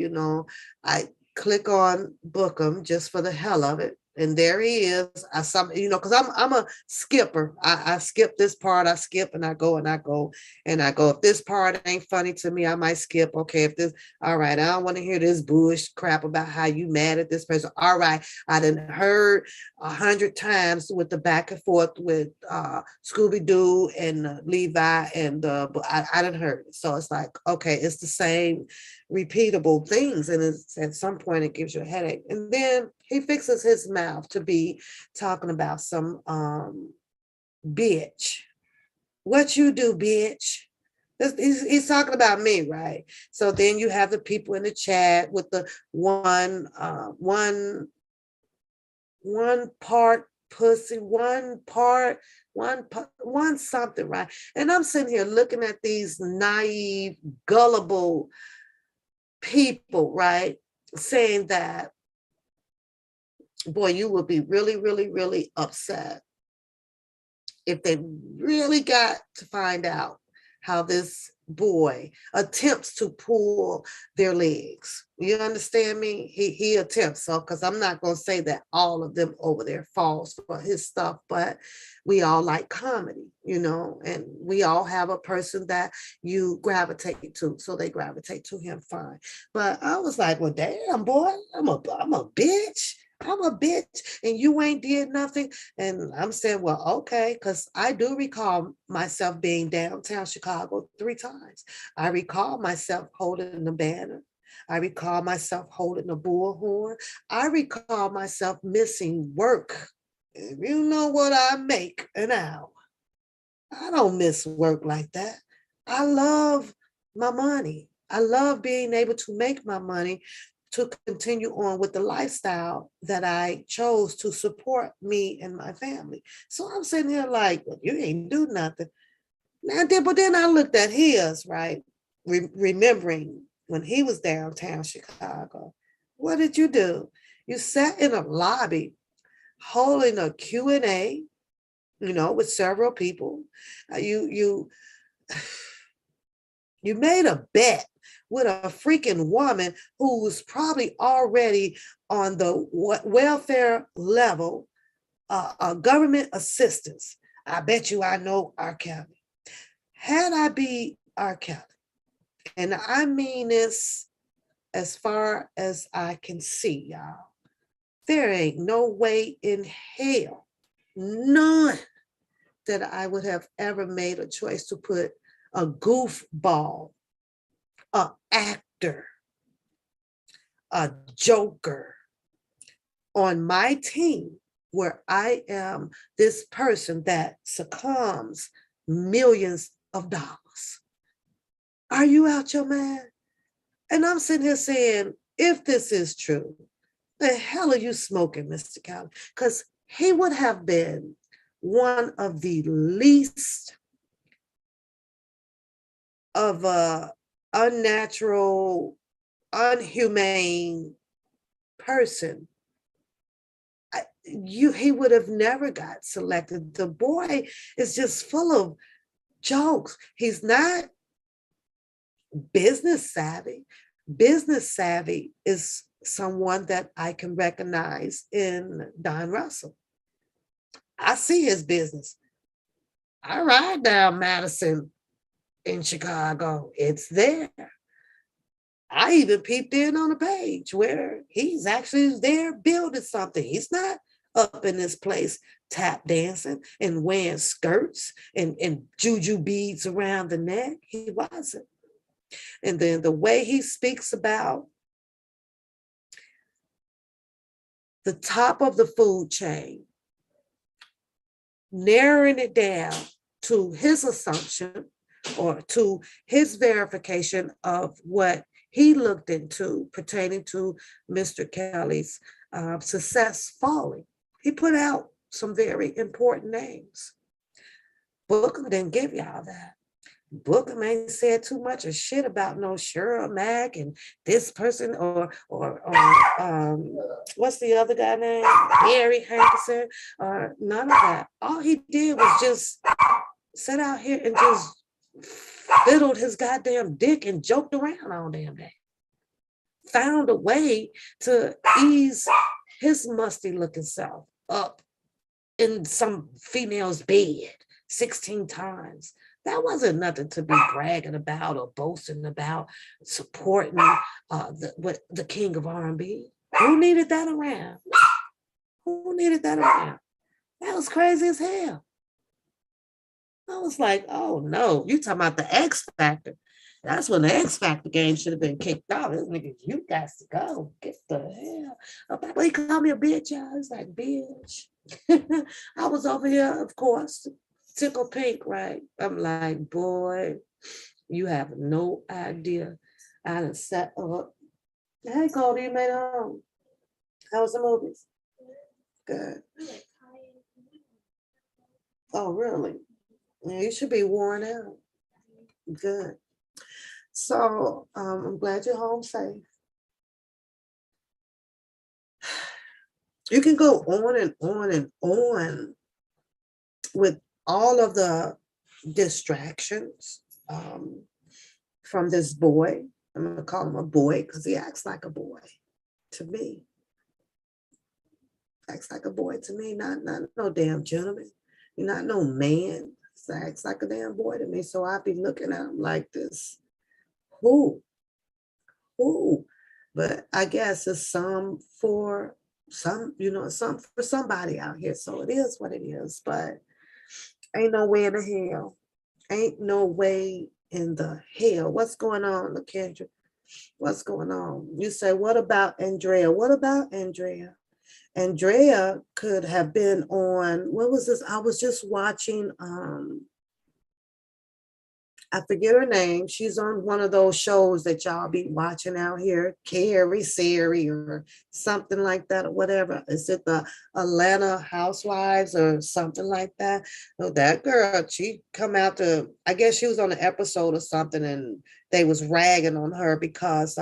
click on book him just for the hell of it. And there he is. Because I'm a skipper. I skip this part. I skip and I go and I go and I go. If this part ain't funny to me, I might skip. Okay, if this, all right, I don't want to hear this bush crap about how you mad at this person. All right, I done heard 100 times with the back and forth with Scooby Doo and Levi and I done heard it. So it's like, okay, it's the same repeatable things, and it's, at some point it gives you a headache. And then he fixes his mouth to be talking about some bitch. What you do, bitch? He's talking about me, right? So then you have the people in the chat with the one part pussy, one something, right? And I'm sitting here looking at these naive, gullible people, right, saying that, boy, you would be really, really, really upset if they really got to find out how this boy attempts to pull their legs. You understand me? He attempts. So, because I'm not going to say that all of them over there falls for his stuff, but we all like comedy, and we all have a person that you gravitate to. So they gravitate to him, fine. But I was like, well, damn, boy, I'm a bitch. I'm a bitch and you ain't did nothing. And I'm saying, well, okay, because I do recall myself being downtown Chicago 3 times. I recall myself holding the banner. I recall myself holding a bullhorn. I recall myself missing work. If you know what I make an hour, I don't miss work like that. I love my money. I love being able to make my money to continue on with the lifestyle that I chose to support me and my family. So I'm sitting here like, well, you ain't do nothing. But then I looked at his, right? Remembering when he was downtown Chicago. What did you do? You sat in a lobby holding a Q&A, with several people. You made a bet with a freaking woman who's probably already on the welfare level, government assistance. I bet you I know R. Kelly. Had I be R. Kelly, and I mean this as far as I can see, y'all, there ain't no way in hell, none, that I would have ever made a choice to put a goofball, an actor, a joker on my team where I am this person that succumbs millions of dollars. Are you out your mind? And I'm sitting here saying, if this is true, the hell are you smoking, Mr. Kelly? Because he would have been one of the least of a unnatural, unhumane person. He would have never got selected. The boy is just full of jokes. He's not business savvy. Business savvy is someone that I can recognize in Don Russell. I see his business. I ride down Madison in Chicago. It's there. I even peeped in on a page where he's actually there building something. He's not up in this place tap dancing and wearing skirts and juju beads around the neck. He wasn't. And then the way he speaks about the top of the food chain, narrowing it down to his assumption or to his verification of what he looked into pertaining to Mr. Kelly's success falling. He put out some very important names. Bookham didn't give y'all that. Bookham ain't said too much of shit about no Cheryl Mack and this person or what's the other guy name? Harry Hankerson, or none of that. All he did was just sit out here and just fiddled his goddamn dick and joked around all damn day. found a way to ease his musty looking self up in some female's bed 16 times. That wasn't nothing to be bragging about or boasting about, supporting the king of R&B. Who needed that around? Who needed that around? That was crazy as hell. I was like, oh no, you talking about the X Factor. That's when the X Factor game should have been kicked off. This nigga, you got to go. Get the hell. But he called me a bitch, y'all. It's like, bitch. I was over here, of course, tickle pink, right? I'm like, boy, you have no idea. I done sat up. Hey, Cody, you made it home. How was the movies? Good. Oh, really? Yeah, you should be worn out. Good. So I'm glad you're home safe. You can go on and on and on with all of the distractions from this boy. I'm going to call him a boy because he acts like a boy to me. Acts like a boy to me, not no damn gentleman. You're not no man. He acts like a damn boy to me. So I be looking at him like this. Who? But I guess it's some for some, some for somebody out here. So it is what it is. But ain't no way in the hell. Ain't no way in the hell. What's going on, LaKendra? What's going on? You say, what about Andrea? What about Andrea? Andrea could have been on, what was this? I was just watching, I forget her name. She's on one of those shows that y'all be watching out here, Carrie, Siri, or something like that, or whatever. Is it the Atlanta Housewives or something like that? No, that girl, she come out to, I guess she was on an episode or something, and they was ragging on her because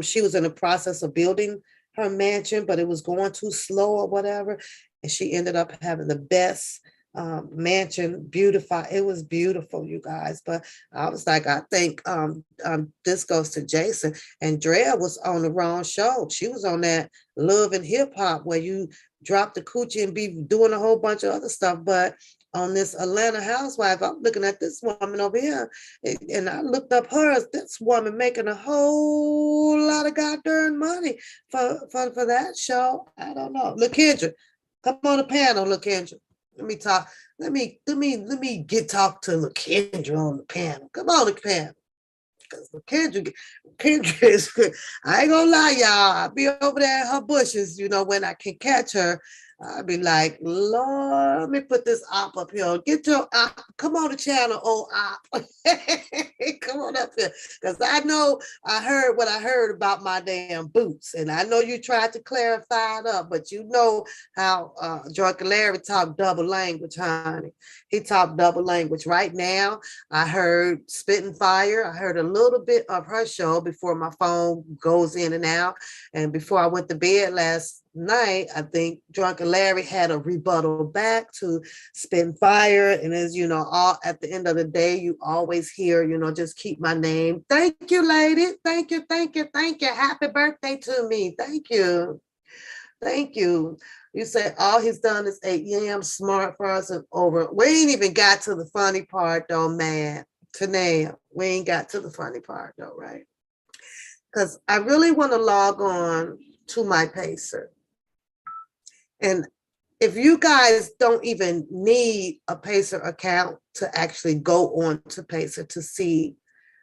she was in the process of building her mansion, but it was going too slow or whatever. And she ended up having the best mansion, beautiful. It was beautiful, you guys. But I was like, I think this goes to Jason. Andrea was on the wrong show. She was on that Love and Hip Hop where you drop the coochie and be doing a whole bunch of other stuff. But on this Atlanta Housewife, I'm looking at this woman over here, and I looked up her. This woman making a whole lot of goddamn money for that show. I don't know. LaKendra, come on the panel, LaKendra. Let me talk. Let me get talk to LaKendra on the panel. Come on the panel. Because Kendra is good. I ain't gonna lie, y'all. I'll be over there in her bushes, when I can catch her. I'll be like, Lord, let me put this op up here. Get your op. Come on the channel, old op. Come on up here. Because I know I heard what I heard about my damn boots. And I know you tried to clarify it up, but you know how Drunken Larry talked double language, honey. He talked double language. Right now, I heard Spitting Fire. I heard a little bit of her show before my phone goes in and out. And before I went to bed last night, I think Drunken Larry had a rebuttal back to Spitting Fire. And as you know, all at the end of the day, you always hear, just keep my name. Thank you, lady. Thank you. Happy birthday to me. Thank you. You say all he's done is 8 a.m. smart for us and over. We ain't even got to the funny part though, man. Tanea, we ain't got to the funny part though, right? Because I really want to log on to my Pacer. And if you guys don't even need a Pacer account to actually go on to Pacer to see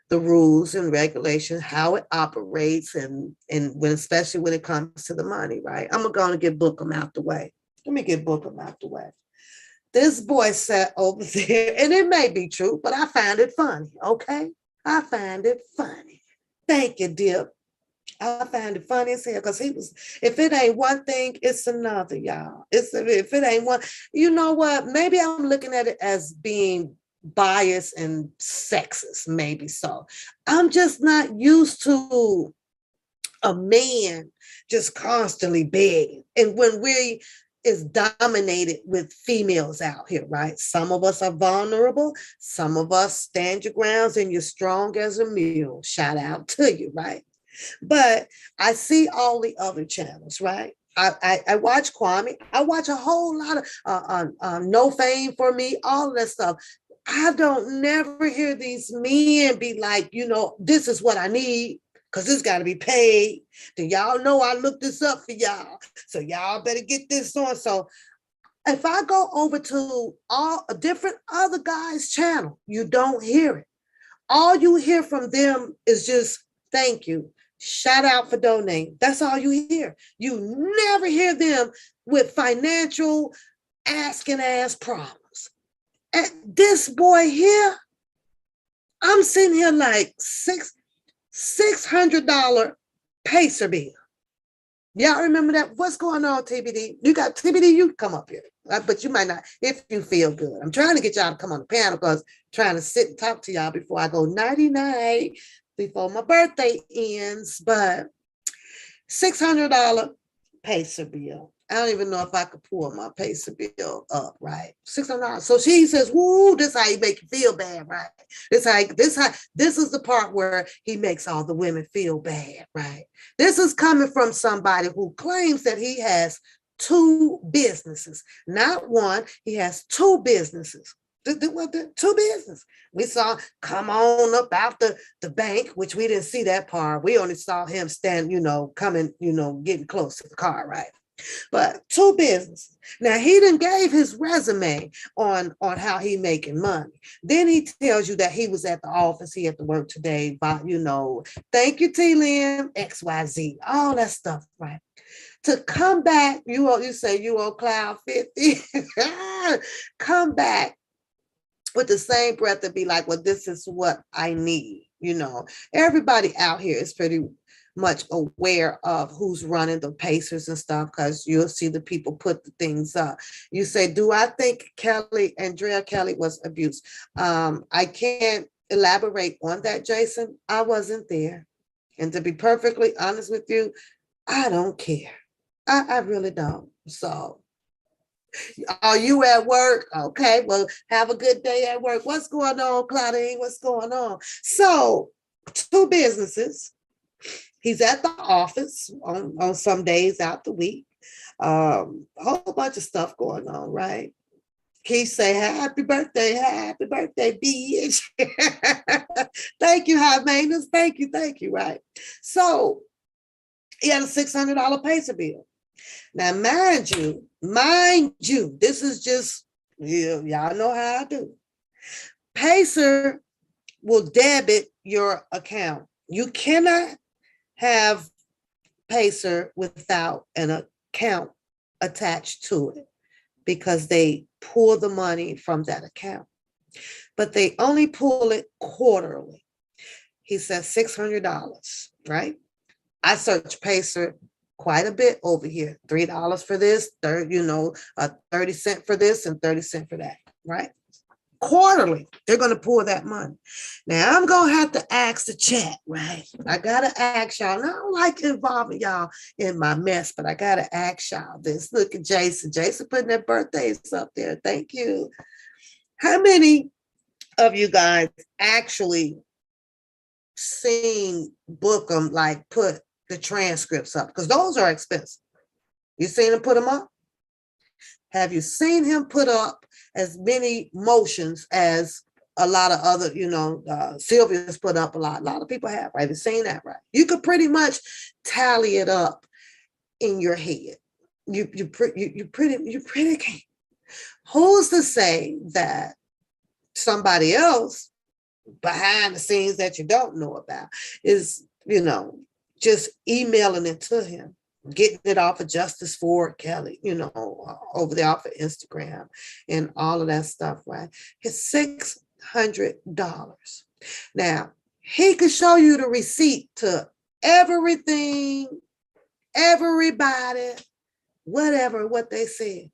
the rules and regulations, how it operates, and when, especially when it comes to the money, right? I'm going to get Bookham out the way. Let me get Bookham out the way. This boy sat over there, and it may be true, but I find it funny, okay? I find it funny. Thank you, Dip. I find it funny as hell because he was, if it ain't one thing, it's another, y'all. If it ain't one, you know what? Maybe I'm looking at it as being biased and sexist, maybe so. I'm just not used to a man just constantly begging. And when is dominated with females out here, right? Some of us are vulnerable. Some of us stand your grounds and you're strong as a mule. Shout out to you, right? But I see all the other channels, right? I watch Kwame. I watch a whole lot of No Fame for Me, all of that stuff. I don't never hear these men be like, this is what I need because this got to be paid. Do y'all know I looked this up for y'all? So y'all better get this on. So if I go over to all a different other guys' channel, you don't hear it. All you hear from them is just thank you, shout out for donating. That's all you hear. You never hear them with financial asking ass problems. And this boy here, I'm sitting here like $600 Pacer bill. Y'all remember that? What's going on, TBD? You got TBD, you come up here. But you might not if you feel good. I'm trying to get y'all to come on the panel because I'm trying to sit and talk to y'all before I go nighty-night, before my birthday ends. But $600 Pacer bill. I don't even know if I could pull my Pacer bill up, right? $600. So she says, "Woo, this how you make you feel bad, right? This is the part where he makes all the women feel bad, right? This is coming from somebody who claims that he has two businesses, not one. He has two businesses. Two business. We saw come on up out the bank, which we didn't see that part. We only saw him stand, coming, getting close to the car, right? But two businesses. Now he done gave his resume on how he making money. Then he tells you that he was at the office, he had to work today, but thank you, T-Lim, XYZ, all that stuff, right? To come back, you say you on cloud 50, come back with the same breath and be like, well, this is what I need. Everybody out here is pretty much aware of who's running the Pacers and stuff because you'll see the people put the things up. You say, do I think Andrea Kelly was abused? I can't elaborate on that, Jason. I wasn't there. And to be perfectly honest with you, I don't care. I really don't. So are you at work? Okay, well, have a good day at work. What's going on, Claudine? What's going on? So two businesses. He's at the office on some days out the week. A whole bunch of stuff going on, right? Keith say, happy birthday, bitch. Thank you, high maintenance. Thank you, right? So he had a $600 Pacer bill. Now, mind you, this is just, y'all know how I do. Pacer will debit your account. You cannot have Pacer without an account attached to it because they pull the money from that account. But they only pull it quarterly. He says $600, right? I search Pacer quite a bit over here. $3 for this, 30 cents for this and 30 cents for that, right? Quarterly, they're going to pull that money. Now, I'm going to have to ask the chat, right? I got to ask y'all. And I don't like involving y'all in my mess, but I got to ask y'all this. Look at Jason. Jason putting their birthdays up there. Thank you. How many of you guys actually seen Bookham like put the transcripts up? Because those are expensive. You seen him put them up? Have you seen him put up as many motions as a lot of other, Sylvia's put up a lot. A lot of people have, right? Have you seen that, right? You could pretty much tally it up in your head. You pretty can't. Who's to say that somebody else behind the scenes that you don't know about is, just emailing it to him, getting it off of Justice for Kelly, over there off of Instagram and all of that stuff, right? It's $600. Now, he could show you the receipt to everything, everybody, whatever, what they said.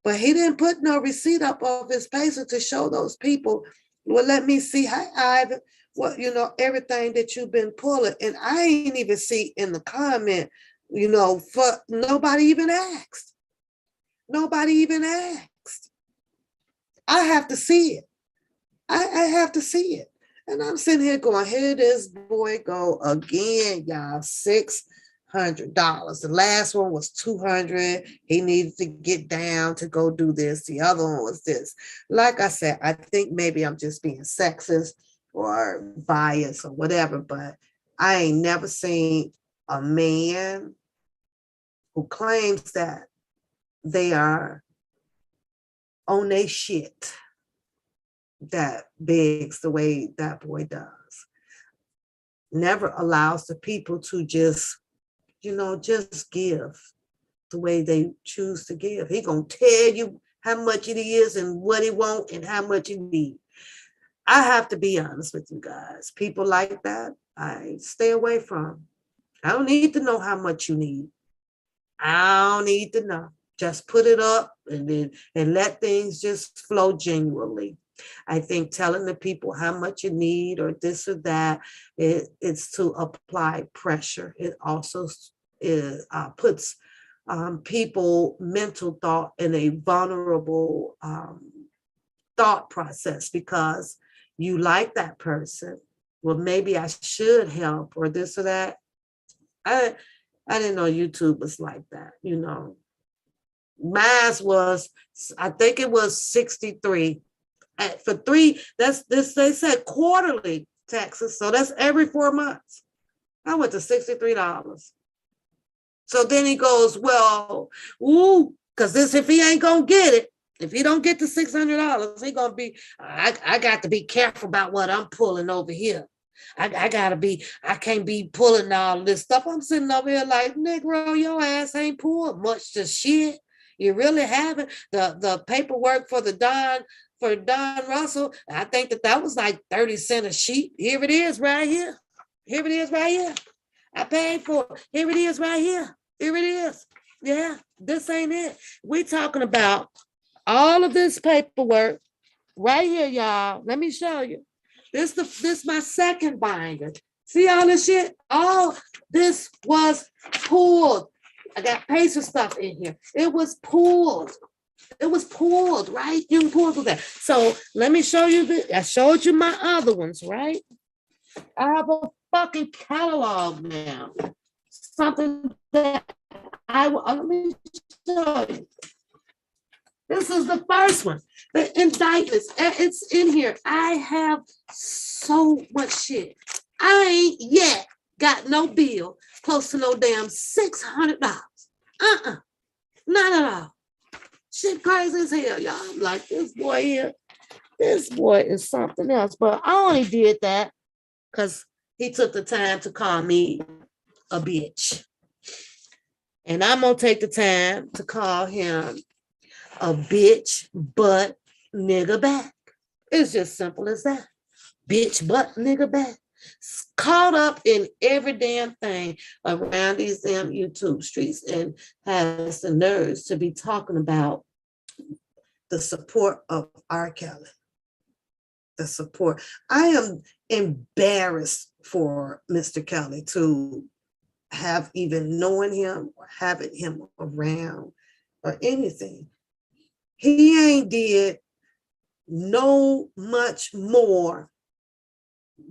But he didn't put no receipt up of his Pacer to show those people, well, let me see how Ivan, everything that you've been pulling. And I ain't even see in the comment, for nobody even asked. Nobody even asked. I have to see it. I have to see it. And I'm sitting here going, here this boy go again, y'all. $600. The last one was 200. He needed to get down to go do this. The other one was this. Like I said, I think maybe I'm just being sexist or biased or whatever, but I ain't never seen a man who claims that they are on their shit that begs the way that boy does. Never allows the people to just, just give the way they choose to give. He gonna tell you how much it is and what he want and how much he need. I have to be honest with you guys. People like that, I stay away from. I don't need to know how much you need. I don't need to know. Just put it up and let things just flow genuinely. I think telling the people how much you need or this or that, it's to apply pressure. It also puts people mental thought in a vulnerable thought process because you like that person. Well, maybe I should help or this or that. I didn't know YouTube was like that, Mine was, I think it was 63. For three, that's this, they said quarterly taxes. So that's every 4 months. I went to $63. So then he goes, well, ooh, because this, if he ain't gonna get it, if he don't get the $600, he gonna be, I got to be careful about what I'm pulling over here. I gotta be, I can't be pulling all this stuff. I'm sitting over here like, Negro, your ass ain't pulled much to shit. You really haven't. The paperwork for Don Russell, I think that was like 30 cents a sheet. Here it is right here. Here it is right here. I paid for it. Here it is right here. Here it is. Yeah, this ain't it. We talking about all of this paperwork right here, y'all. Let me show you. This my second binder. See all this shit? All this was pulled. I got pacer stuff in here. It was pulled. It was pulled, right? You can pull through that. So let me show you this. I showed you my other ones, right? I have a fucking catalog now. Something that let me show you. This is the first one. The indictments. It's in here. I have so much shit. I ain't yet got no bill close to no damn $600. Not at all. Shit crazy as hell, y'all. I'm like, this boy here, this boy is something else. But I only did that because he took the time to call me a bitch. And I'm going to take the time to call him a bitch, butt, nigga back. It's just simple as that. Bitch, butt, nigga back. Caught up in every damn thing around these damn YouTube streets and has the nerves to be talking about the support of R. Kelly. The support. I am embarrassed for Mr. Kelly to have even knowing him or having him around or anything. He ain't did no much more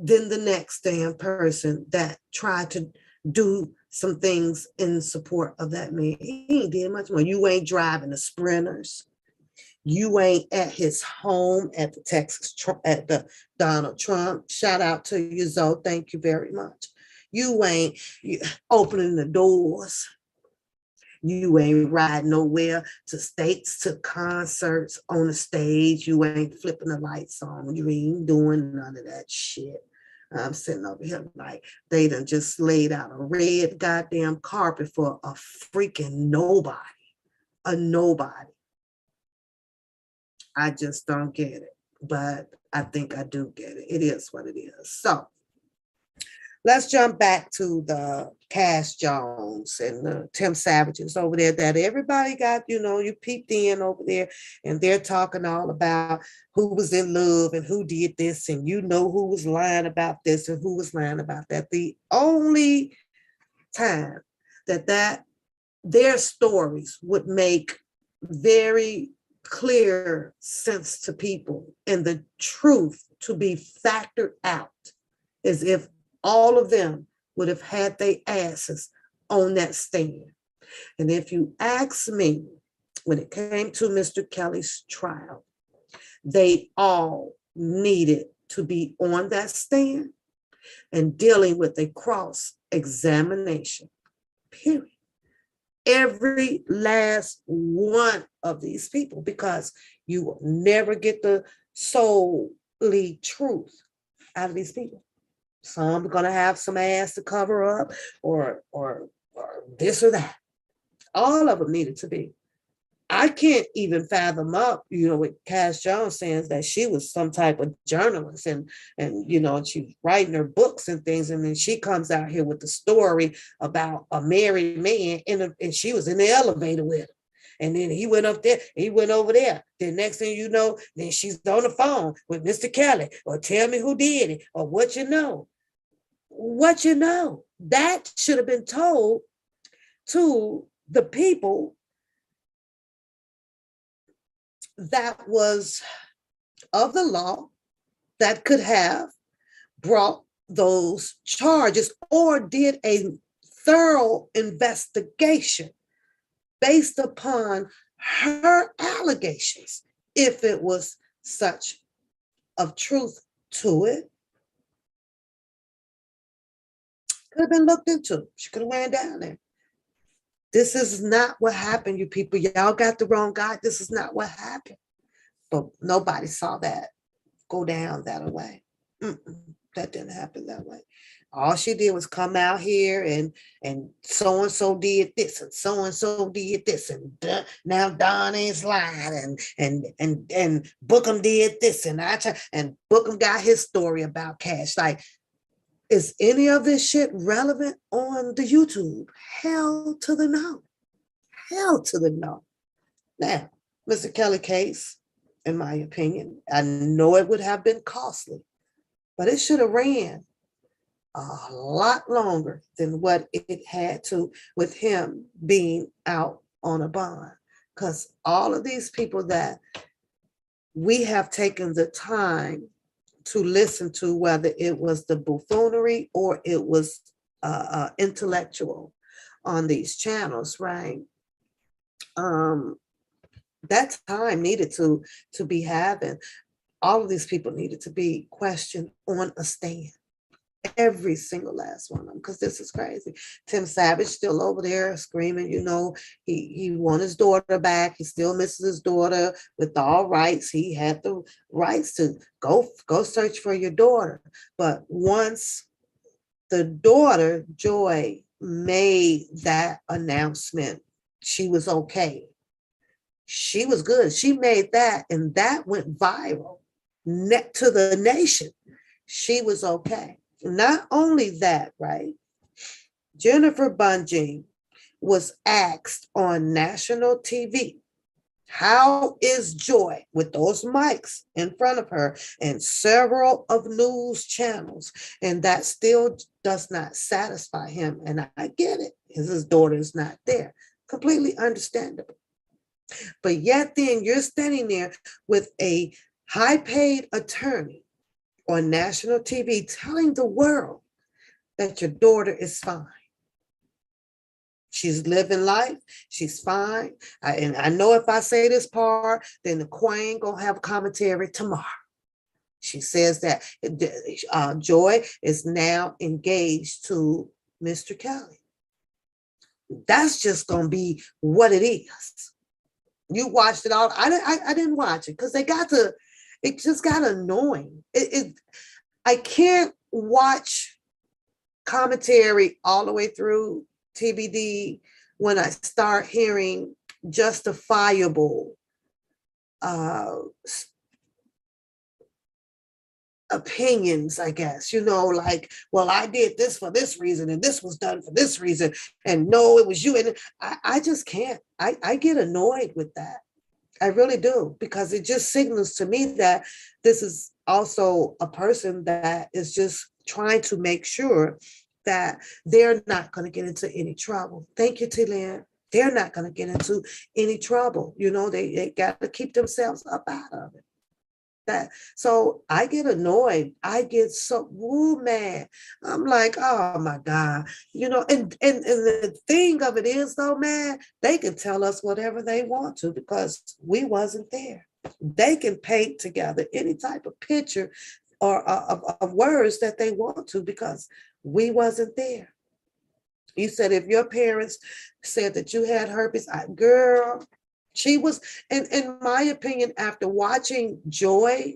than the next damn person that tried to do some things in support of that man. He ain't did much more. You ain't driving the Sprinters. You ain't at his home at the Donald Trump. Shout out to you, Zoe. Thank you very much. You ain't opening the doors. You ain't riding nowhere to states, to concerts on the stage. You ain't flipping the lights on. You ain't doing none of that shit. I'm sitting over here like they done just laid out a red goddamn carpet for a freaking nobody. A nobody. I just don't get it. But I think I do get it. It is what it is. So let's jump back to the Cash Jones and the Tim Savages over there that everybody got, you peeped in over there and they're talking all about who was in love and who did this and who was lying about this and who was lying about that. The only time that their stories would make very clear sense to people and the truth to be factored out as if all of them would have had their asses on that stand. And if you ask me, when it came to Mr. Kelly's trial, they all needed to be on that stand and dealing with a cross examination, period. Every last one of these people, because you will never get the solely truth out of these people. Some are going to have some ass to cover up or this or that. All of them needed to be. I can't even fathom up, with Cass Jones saying that she was some type of journalist and she's writing her books and things. And then she comes out here with the story about a married man and she was in the elevator with him. And then he went up there, he went over there. The next thing you know, then she's on the phone with Mr. Kelly, or tell me who did it, or what you know. What you know. That should have been told to the people that was of the law that could have brought those charges or did a thorough investigation based upon her allegations, if it was such of truth to it. Could have been looked into. She could have went down there. This is not what happened, you people. Y'all got the wrong guy. This is not what happened. But nobody saw that go down that way. That didn't happen that way. All she did was come out here and so did this and so did this and now Donna is lying and Bookham did this and Bookham got his story about Cash. Like, is any of this shit relevant on the YouTube? Hell to the no. Hell to the no. Now, Mr. Kelly case, in my opinion, I know it would have been costly, but it should have ran a lot longer than what it had to with him being out on a bond. Because all of these people that we have taken the time to listen to, whether it was the buffoonery or it was intellectual on these channels, right? That time needed to be having. All of these people needed to be questioned on a stand. Every single last one of them, because this is crazy. Tim Savage still over there screaming, he wants his daughter back. He still misses his daughter with all rights. He had the rights to go search for your daughter. But once the daughter, Joy, made that announcement, she was okay. She was good. She made that, and that went viral to the nation. She was okay. Not only that, right? Jennifer Bunjing was asked on national TV, how is Joy, with those mics in front of her and several of news channels, and that still does not satisfy him. And I get it, because his daughter is not there. Completely understandable. But yet then you're standing there with a high-paid attorney on national TV telling the world that your daughter is fine. She's living life. She's fine. And I know if I say this part, then the Queen gonna have a commentary tomorrow. She says that Joy is now engaged to Mr. Kelly. That's just gonna be what it is. You watched it all. I didn't watch it because it just got annoying. I can't watch commentary all the way through TBD when I start hearing justifiable opinions, I guess, like, well, I did this for this reason and this was done for this reason. And no, it was you. And I just can't. I get annoyed with that. I really do, because it just signals to me that this is also a person that is just trying to make sure that they're not going to get into any trouble. Thank you, T-Lynn. they're not going to get into any trouble. They got to keep themselves up out of it. That so I get annoyed. I get so mad. I'm like, oh my God. And the thing of it is though, man, they can tell us whatever they want to because we wasn't there. They can paint together any type of picture or of words that they want to because we wasn't there. You said if your parents said that you had herpes, girl, she was, in my opinion, after watching Joy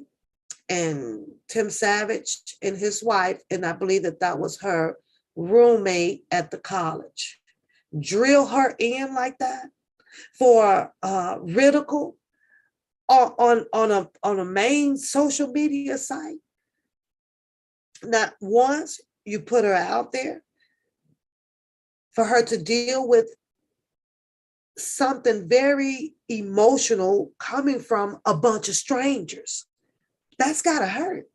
and Tim Savage and his wife, and I believe that that was her roommate at the college, drill her in like that for ridicule on a main social media site. Not once you put her out there for her to deal with something very emotional coming from a bunch of strangers. That's gotta hurt.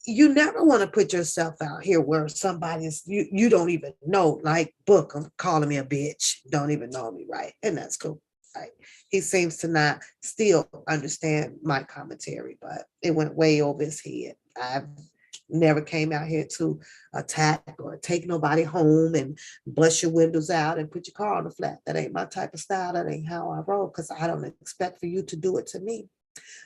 You never want to put yourself out here where somebody's you don't even know, like Booker calling me a bitch, don't even know me, right? And that's cool. Right. He seems to not still understand my commentary, but it went way over his head. I've never came out here to attack or take nobody home and bust your windows out and put your car on the flat. That ain't my type of style. That ain't how I roll because I don't expect for you to do it to me.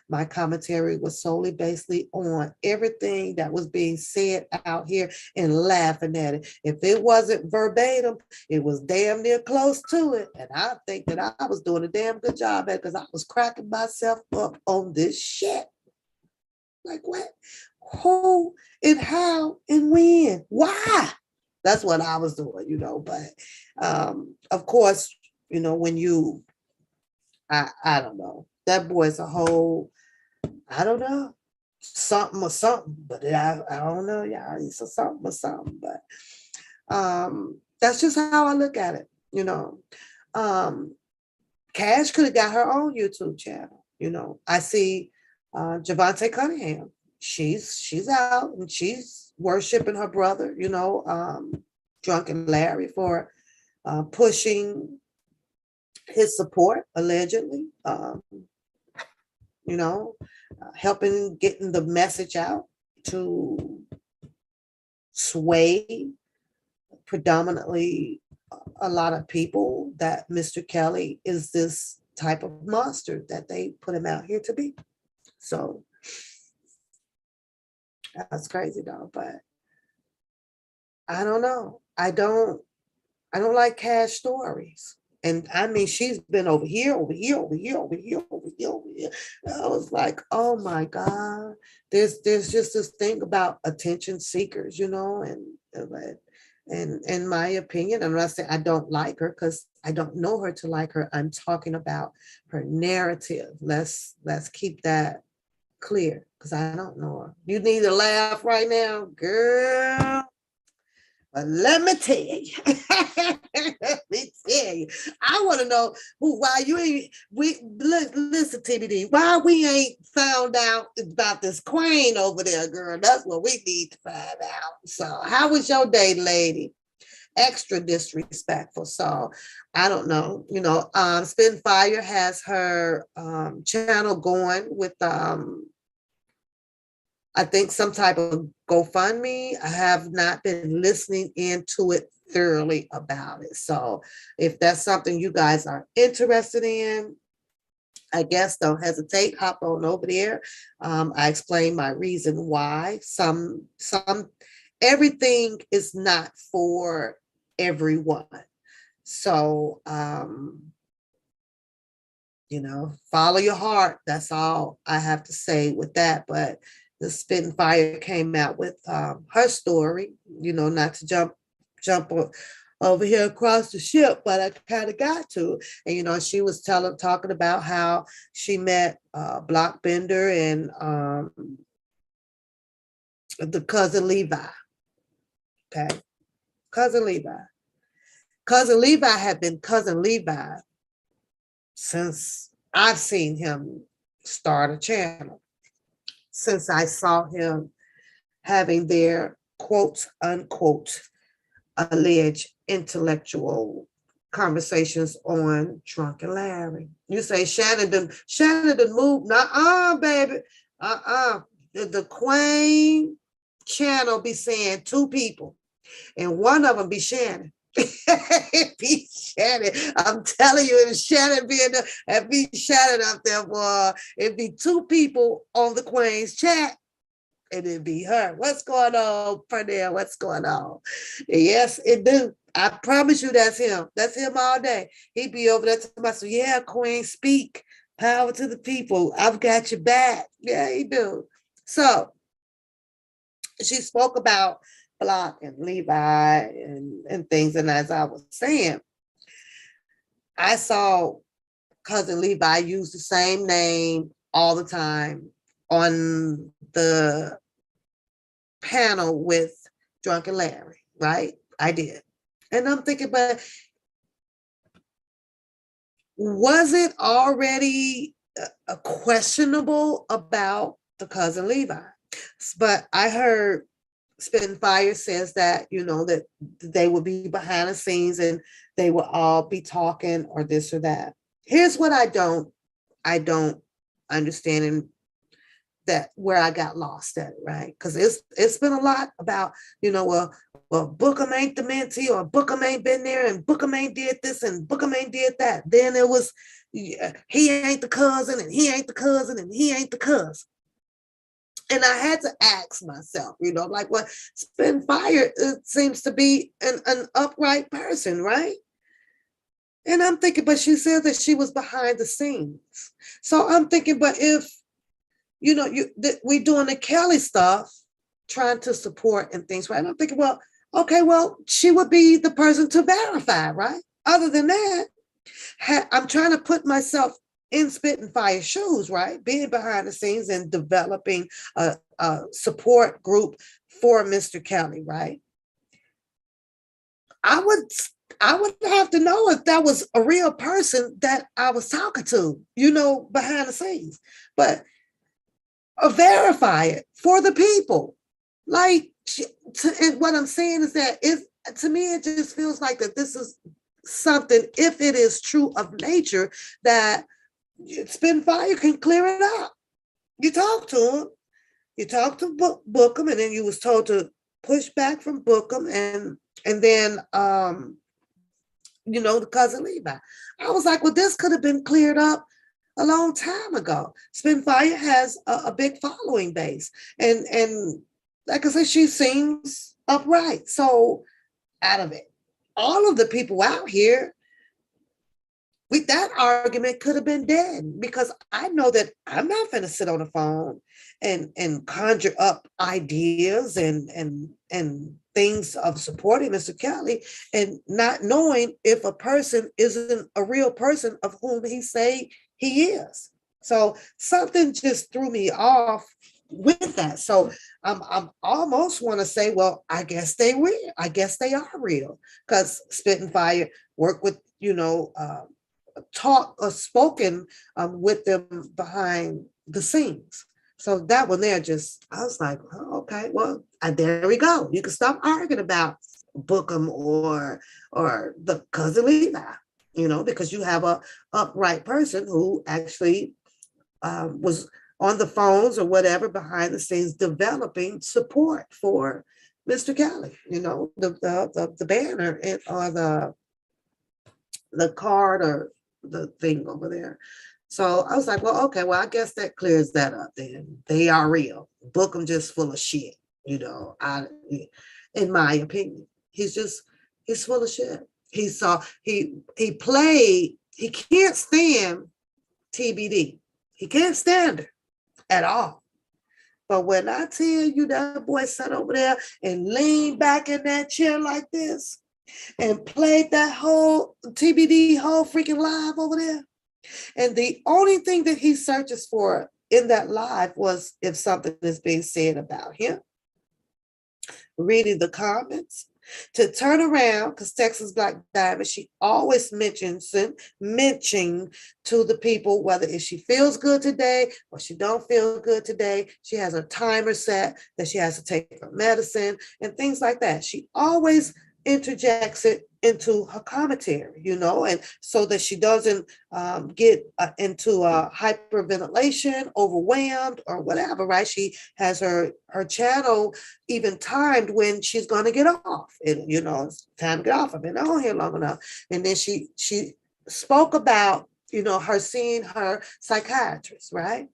My commentary was solely basically on everything that was being said out here and laughing at it. If it wasn't verbatim, it was damn near close to it. And I think that I was doing a damn good job at it because I was cracking myself up on this shit. Like what? Who and how and when? Why? That's what I was doing. But of course, when I don't know. That boy's a whole, I don't know, something or something, but I don't know, y'all. He's a something or something, but that's just how I look at it. Um, Cash could have got her own YouTube channel. I see Javante Cunningham. She's out and she's worshiping her brother. Drunken Larry for pushing his support allegedly. Helping getting the message out to sway predominantly a lot of people that Mr. Kelly is this type of monster that they put him out here to be. So that's crazy though, but I don't know. I don't like Cash stories. And I mean, she's been over here, over here, over here, over here, over here, over here. I was like, oh my God. There's just this thing about attention seekers, and in my opinion, I'm not saying I don't like her because I don't know her to like her. I'm talking about her narrative. Let's keep that clear because I don't know her. You need to laugh right now, girl. But let me tell you, I want to know why you ain't, listen, TBD, why we ain't found out about this queen over there, girl. That's what we need to find out. So, how was your day, lady? Extra disrespectful. So, I don't know. Spin Fire has her channel going with I think some type of GoFundMe. I have not been listening into it thoroughly about it. So if that's something you guys are interested in, I guess don't hesitate, hop on over there. I explain my reason why. Everything is not for everyone. So, follow your heart. That's all I have to say with that. But the Spitting Fire came out with her story, not to jump over here across the ship, but I kind of got to. And, she was talking about how she met Blockbender and the cousin Levi. Okay. Cousin Levi. Cousin Levi had been Cousin Levi since I've seen him start a channel, since I saw him having their quote unquote alleged intellectual conversations on Drunken Larry. You say Shannon done moved. Nuh-uh, baby. Uh-uh. The Queen channel be saying two people, and one of them be Shannon. It be Shannon. I'm telling you, if Shannon be in if be Shannon up there, boy, it'd be two people on the Queen's chat, and it'd be her. What's going on, Pernell? What's going on? Yes, it do. I promise you that's him. That's him all day. He'd be over there talking about, so yeah, Queen, speak. Power to the people. I've got your back. Yeah, he do. So she spoke about Block and Levi and things. And as I was saying, I saw cousin Levi use the same name all the time on the panel with Drunken Larry, right? I did. And I'm thinking, but was it already a questionable about the cousin Levi? But I heard Spitting Fire says that, that they would be behind the scenes and they will all be talking or this or that. Here's what I don't understand, and that where I got lost at, right? Because it's been a lot about, well, Bookham ain't the mentee, or Bookham ain't been there, and Bookham ain't did this, and Bookham ain't did that. Then it was, he ain't the cousin, and he ain't the cousin, and he ain't the cousin. And I had to ask myself, like, what, Spin Fire seems to be an upright person, right? And I'm thinking, but she said that she was behind the scenes. So I'm thinking, but if, we doing the Kelly stuff, trying to support and things, right? And I'm thinking, well, okay, well, she would be the person to verify, right? Other than that, I'm trying to put myself in Spitting Fire shoes, right? Being behind the scenes and developing a support group for Mr. Kelly, right? I would have to know if that was a real person that I was talking to, behind the scenes. But verify it for the people. Like, and what I'm saying is that to me, it just feels like that this is something, if it is true of nature, that Spin Fire can clear it up. You talk to him, you talk to Bookham, and then you was told to push back from Bookham, and then the cousin Levi. I was like, well, this could have been cleared up a long time ago. Spin Fire has a big following base, and like I said, she seems upright. So out of it, all of the people out here, that argument could have been dead, because I know that I'm not going to sit on the phone and conjure up ideas and things of supporting Mr. Kelly and not knowing if a person isn't a real person of whom he say he is. So something just threw me off with that. So I'm almost want to say, well, I guess they were. I guess they are real, because Spitting Fire work with, talk or spoken with them behind the scenes. So that one there, I was like, oh, okay, well, there we go. You can stop arguing about Bookham or the cousin Levi, because you have a upright person who actually was on the phones or whatever behind the scenes developing support for Mr. Kelly, the banner or the card or the thing over there. So I was like, well, okay, well, I guess that clears that up then. They are real. Bookham just full of shit, in my opinion. He's full of shit. He can't stand TBD. He can't stand her at all. But when I tell you that boy sat over there and leaned back in that chair like this and played that whole TBD whole freaking live over there. And the only thing that he searches for in that live was if something is being said about him. Reading the comments, to turn around, because Texas Black Diamond, she always mentions to the people, whether if she feels good today or she don't feel good today, she has a timer set that she has to take her medicine and things like that. She always interjects it into her commentary, and so that she doesn't get into hyperventilation, overwhelmed, or whatever, right? She has her channel even timed when she's going to get off. And, it's time to get off. I've been on here long enough. And then she spoke about, her seeing her psychiatrist, right?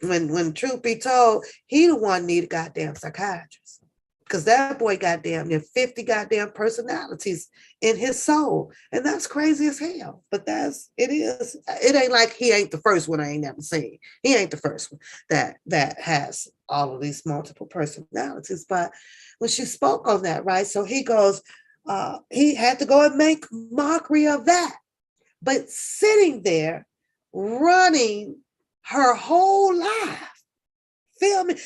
When truth be told, he the one need a goddamn psychiatrist. Because that boy goddamn near 50 goddamn personalities in his soul. And that's crazy as hell. But it is. It ain't like he ain't the first one I ain't never seen. He ain't the first one that has all of these multiple personalities. But when she spoke on that, right? So he goes, he had to go and make mockery of that. But sitting there running her whole life. Feel me?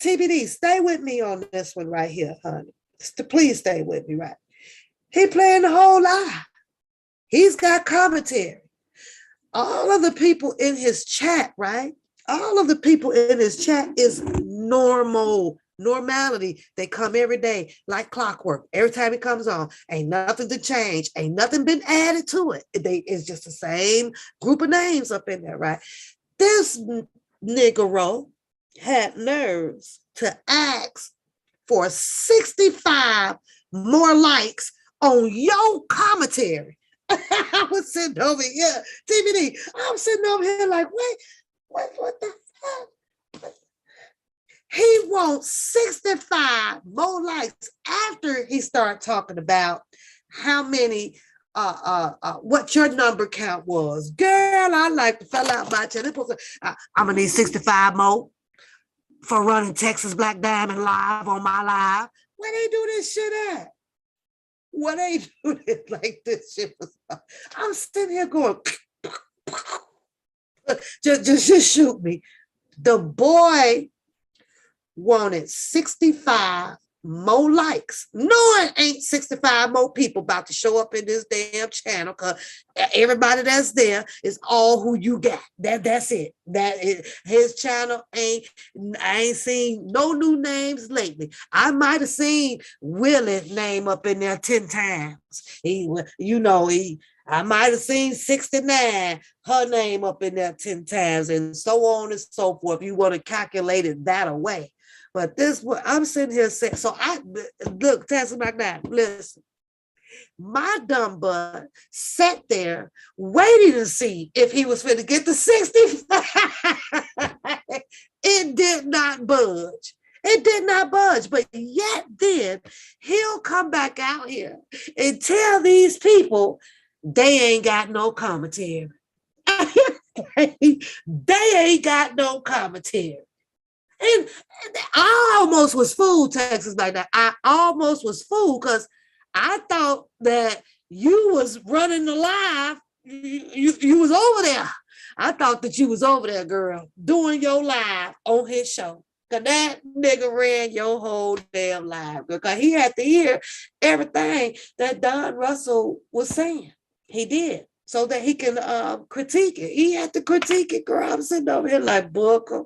TBD, stay with me on this one right here, honey. Please stay with me, right? He playing the whole life. He's got commentary. All of the people in his chat, right? All of the people in his chat is normality. They come every day like clockwork. Every time it comes on, ain't nothing to change. Ain't nothing been added to it. It's just the same group of names up in there, right? This Negro had nerves to ask for 65 more likes on your commentary. I was sitting over here, TBD. I'm sitting over here like, wait, what the fuck? He wants 65 more likes after he started talking about how many what your number count was. Girl, I like to fell out my chest. I'm gonna need 65 more for running Texas Black Diamond live on my live. Where they do this shit at? Where they do it like this shit? I'm sitting here going, just shoot me. The boy wanted 65 more likes. No, it ain't 65 more people about to show up in this damn channel, because everybody that's there is all who you got. That's it. That is his channel. I ain't seen no new names lately. I might have seen Willie's name up in there 10 times. I might have seen 69, her name up in there 10 times, and so on and so forth. You want to calculate it that away. But this, I'm sitting here saying, so I look, Tessie McNabb, listen, my dumb butt sat there waiting to see if he was going to get the 65. It did not budge. It did not budge. But yet then he'll come back out here and tell these people they ain't got no commentary. They ain't got no commentary. And I almost was fooled, Texas, like that. I almost was fooled because I thought that you was running the live. You was over there. I thought that you was over there, girl, doing your live on his show. Because that nigga ran your whole damn live. Because he had to hear everything that Don Russell was saying. He did. So that he can critique it. He had to critique it, girl. I'm sitting over here like, Booker.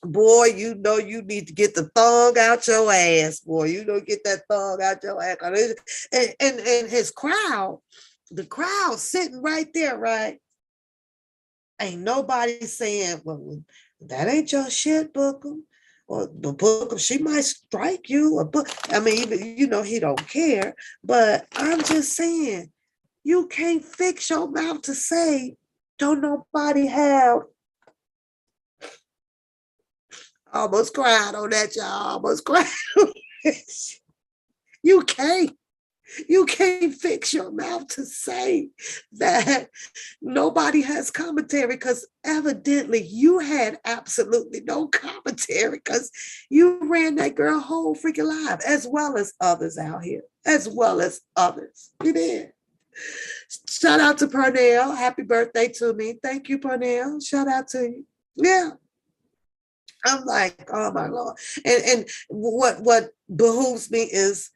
Boy, you need to get the thong out your ass, boy. Get that thong out your ass. And his crowd, the crowd sitting right there, right? Ain't nobody saying, well, that ain't your shit, Booker. Or Booker, she might strike you. I mean, he don't care. But I'm just saying, you can't fix your mouth to say, don't nobody have. Almost cried on that, y'all. Almost cried. You can't fix your mouth to say that nobody has commentary, because evidently you had absolutely no commentary, because you ran that girl whole freaking live, as well as others out here, as well as others. You did. Shout out to Pernell. Happy birthday to me. Thank you, Pernell. Shout out to you. Yeah. I'm like, oh my Lord. And what behooves me is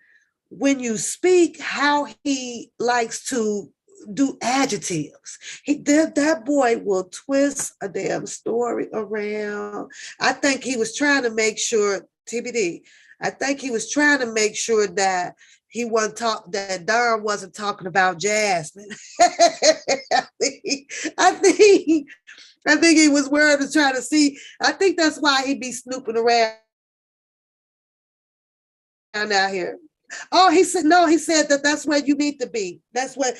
when you speak, how he likes to do adjectives. That boy will twist a damn story around. I think he was trying to make sure, TBD, I think he was trying to make sure that he wasn't talk that Don wasn't talking about Jasmine. I think I think he was worried to try to see. I think that's why he be snooping around out here. Oh, he said no. He said that that's where you need to be. That's where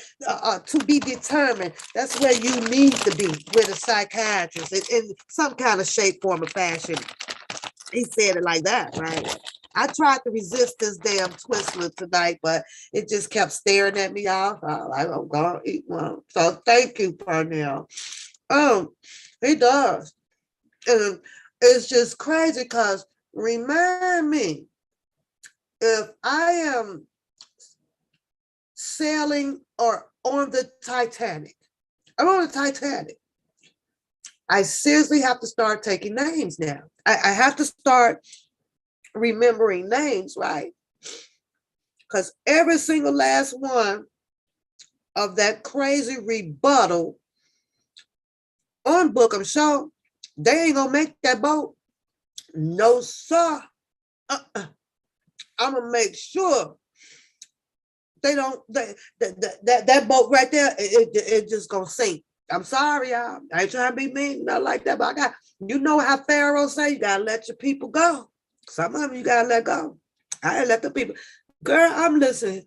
to be determined. That's where you need to be with a psychiatrist in some kind of shape, form, or fashion. He said it like that, right? I tried to resist this damn Twizzler tonight, but it just kept staring at me off. I was like, I'm gonna eat one. So thank you, Parnell. Oh, he does. And it's just crazy because remind me, if I am sailing or on the Titanic, I'm on the Titanic. I seriously have to start taking names now. I have to start remembering names, right? Because every single last one of that crazy rebuttal on Book I'm sure they ain't gonna make that boat. No, sir. I'm gonna make sure they don't that boat right there, it just gonna sink. I'm sorry, y'all. I ain't trying to be mean, not like that, but I got, you know how Pharaoh say you gotta let your people go. Some of them you gotta let go. I ain't let the people. Girl, I'm listening.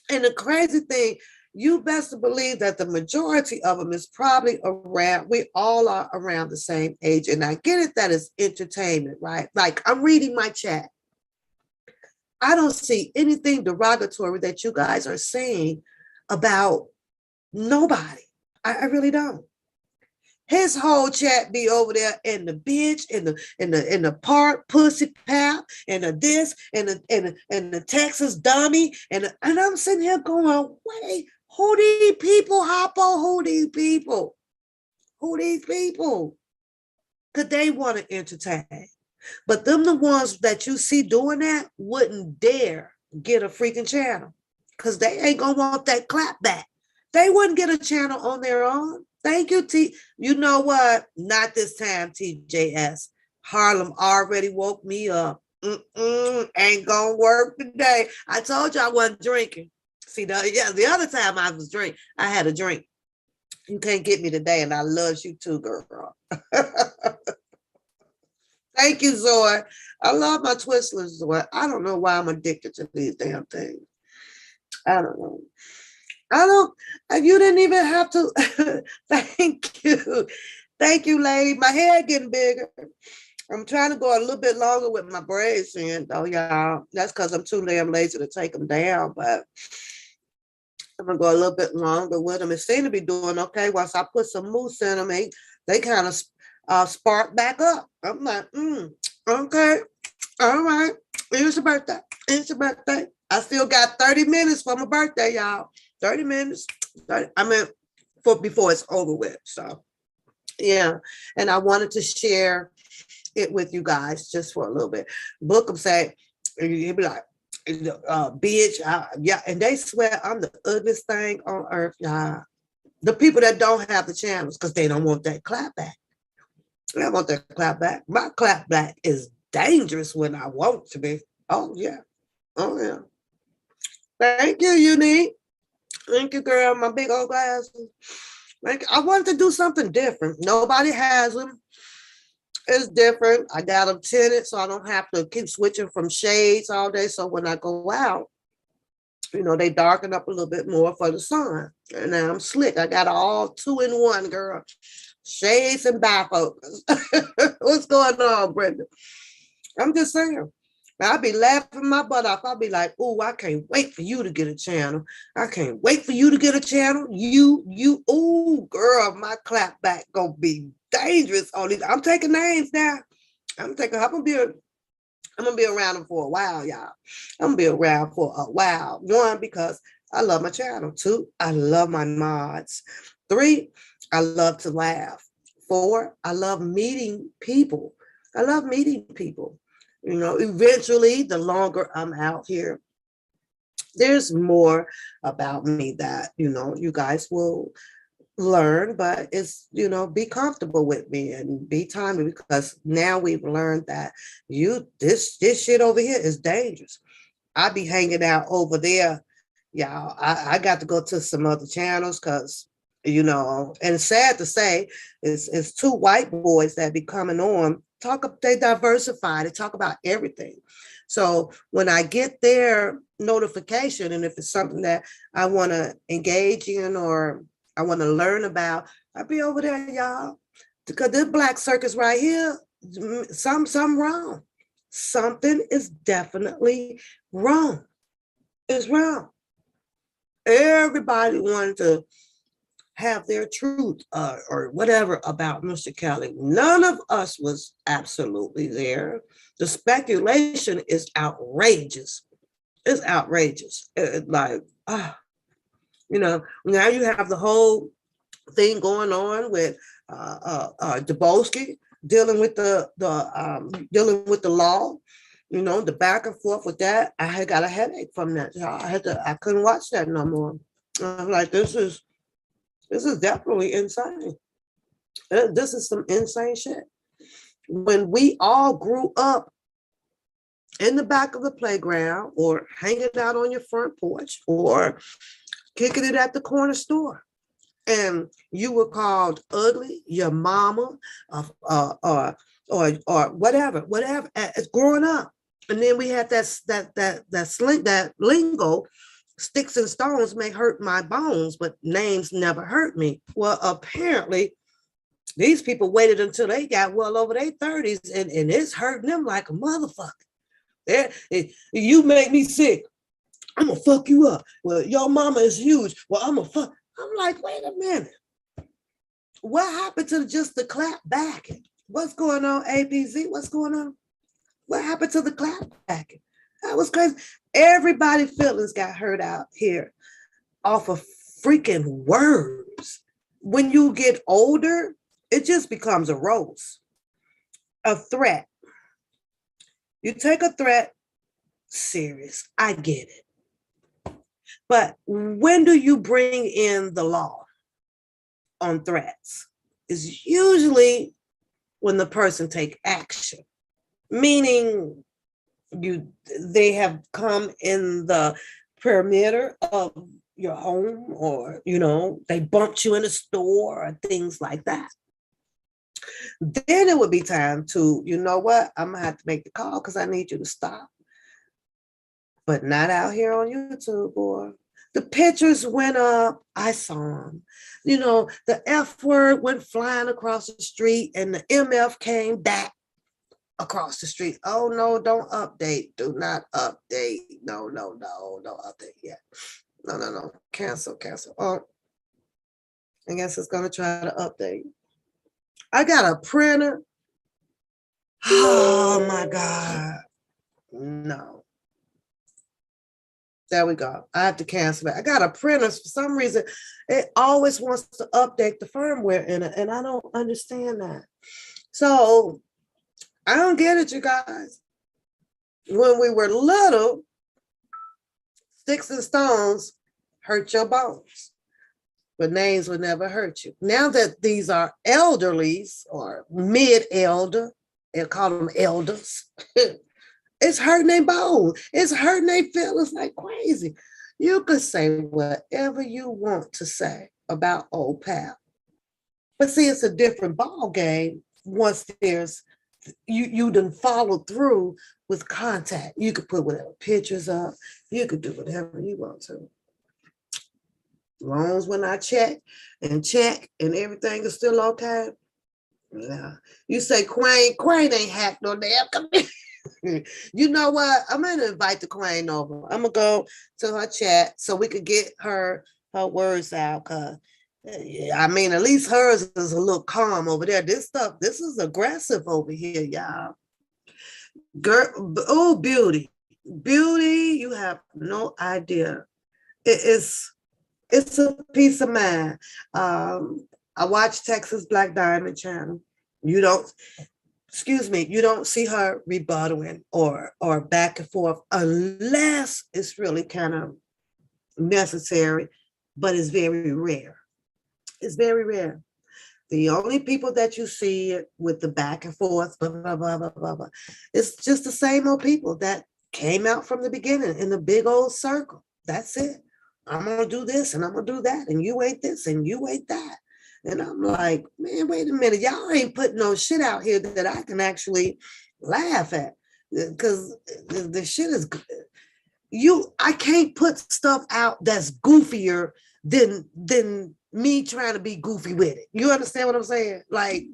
And the crazy thing, you best to believe that the majority of them is probably around, we all are around the same age. And I get it that it's entertainment, right? Like I'm reading my chat. I don't see anything derogatory that you guys are saying about nobody. I really don't. His whole chat be over there in the bitch, in the park pussy pal, and the this, and the Texas dummy, and I'm sitting here going, wait, who these people, Hoppo? Who these people? Who these people? Because they want to entertain. But them the ones that you see doing that wouldn't dare get a freaking channel. Because they ain't gonna want that clap back. They wouldn't get a channel on their own. Thank you, T. You know what? Not this time, TJS. Harlem already woke me up. Ain't gonna work today. I told you I wasn't drinking. See, the other time I was drinking, I had a drink. You can't get me today, and I love you too, girl. Thank you, Zoe. I love my Twizzlers, Zoe. I don't know why I'm addicted to these damn things. I don't know. I don't, you didn't even have to. Thank you. Thank you, lady. My hair getting bigger. I'm trying to go a little bit longer with my braids in, though, y'all. That's because I'm too damn lazy to take them down, but I'm going to go a little bit longer with them. It seems to be doing okay. Once I put some mousse in them, they kind of spark back up. I'm like, okay, all right. It's your birthday. It's your birthday. I still got 30 minutes for my birthday, y'all. 30 minutes. 30, I mean, before it's over with. So, yeah. And I wanted to share it with you guys just for a little bit. Book them say, he'd be like, bitch, yeah. And they swear I'm the ugliest thing on earth, y'all. The people that don't have the channels because they don't want that clap back. I don't want that clap back. My clap back is dangerous when I want to be. Oh, yeah. Oh, yeah. Thank you, Unique. Thank you, girl. My big old glasses. I wanted to do something different. Nobody has them. It's different. I got them tinted so I don't have to keep switching from shades all day. So when I go out, they darken up a little bit more for the sun. And now I'm slick. I got all 2-in-1, girl. Shades and bifocals. What's going on, Brenda? I'm just saying. I'll be laughing my butt off. I'll be like, oh, I can't wait for you to get a channel. I can't wait for you to get a channel. Oh, girl, my clap back gonna be dangerous on these. I'm taking names now. I'm gonna be around them for a while, y'all. I'm gonna be around for a while. 1, because I love my channel. 2, I love my mods. 3, I love to laugh. 4, I love meeting people. I love meeting people. Eventually, the longer I'm out here, there's more about me that, you guys will learn, but it's, be comfortable with me and be timely, because now we've learned that this shit over here is dangerous. I be hanging out over there, y'all. I got to go to some other channels because, and sad to say, it's two white boys that be coming on. They diversify, they talk about everything. So when I get their notification, and if it's something that I want to engage in or I want to learn about, I'll be over there, y'all. Because this black circus right here, something wrong. Something is definitely wrong. It's wrong. Everybody wanted to have their truth or whatever about Mr. Kelly. None of us was absolutely there. The speculation is outrageous. It's outrageous. Like, now you have the whole thing going on with Dubowski dealing with the law. The back and forth with that. I had got a headache from that. I couldn't watch that no more. I'm like, this is definitely insane. This is some insane shit. When we all grew up in the back of the playground or hanging out on your front porch or kicking it at the corner store, and you were called ugly, your mama, or whatever, growing up. And then we had that lingo, sticks and stones may hurt my bones, but names never hurt me. Well, apparently, these people waited until they got well over their 30s, and it's hurting them like a motherfucker. You make me sick. I'm gonna fuck you up. Well, your mama is huge. Well, I'm gonna fuck. I'm like, wait a minute. What happened to just the clap back? What's going on, APZ? What's going on? What happened to the clap back? That was crazy. Everybody's feelings got hurt out here off of freaking words. When you get older, it just becomes a roast, a threat. You take a threat serious. I get it. But when do you bring in the law on threats? Is usually when the person take action, meaning they have come in the perimeter of your home, or they bumped you in a store or things like that. Then it would be time to, what, I'm gonna have to make the call because I need you to stop. But not out here on YouTube, boy. The pictures went up. I saw them. The F word went flying across the street, and the MF came back across the street. Oh no, don't update. Do not update. No, don't update yet. No. Cancel. Oh, I guess it's gonna try to update. I got a printer. Oh my God. No. There we go. I have to cancel it. I got a printer. For some reason, it always wants to update the firmware in it, and I don't understand that. So I don't get it, you guys. When we were little, sticks and stones hurt your bones, but names would never hurt you. Now that these are elderlies or mid-elder, they'll call them elders, it's hurting their bones. It's hurting their feelings like crazy. You could say whatever you want to say about old pal. But see, it's a different ball game once there's you done follow through with contact. You could put whatever pictures up. You could do whatever you want to. As long as when I check and everything is still okay. Yeah. You say Queen ain't hacked no damn computer. You know what? I'm gonna invite the Queen over. I'm gonna go to her chat so we could get her words out. Cause I mean, at least hers is a little calm over there. This is aggressive over here, y'all. Girl, oh, beauty, you have no idea. It's a peace of mind. I watch Texas Black Diamond channel. You don't see her rebuttaling or back and forth unless it's really kind of necessary, but it's very rare. It's very rare. The only people that you see with the back and forth, blah, blah, blah, blah, blah, blah, it's just the same old people that Came out from the beginning in a big old circle. That's it. I'm gonna do this and I'm gonna do that, and you ain't this and you ain't that. And I'm like, man, wait a minute, y'all ain't putting no shit out here that I can actually laugh at, because the shit is I can't put stuff out that's goofier than me trying to be goofy with it. You understand what I'm saying? Like,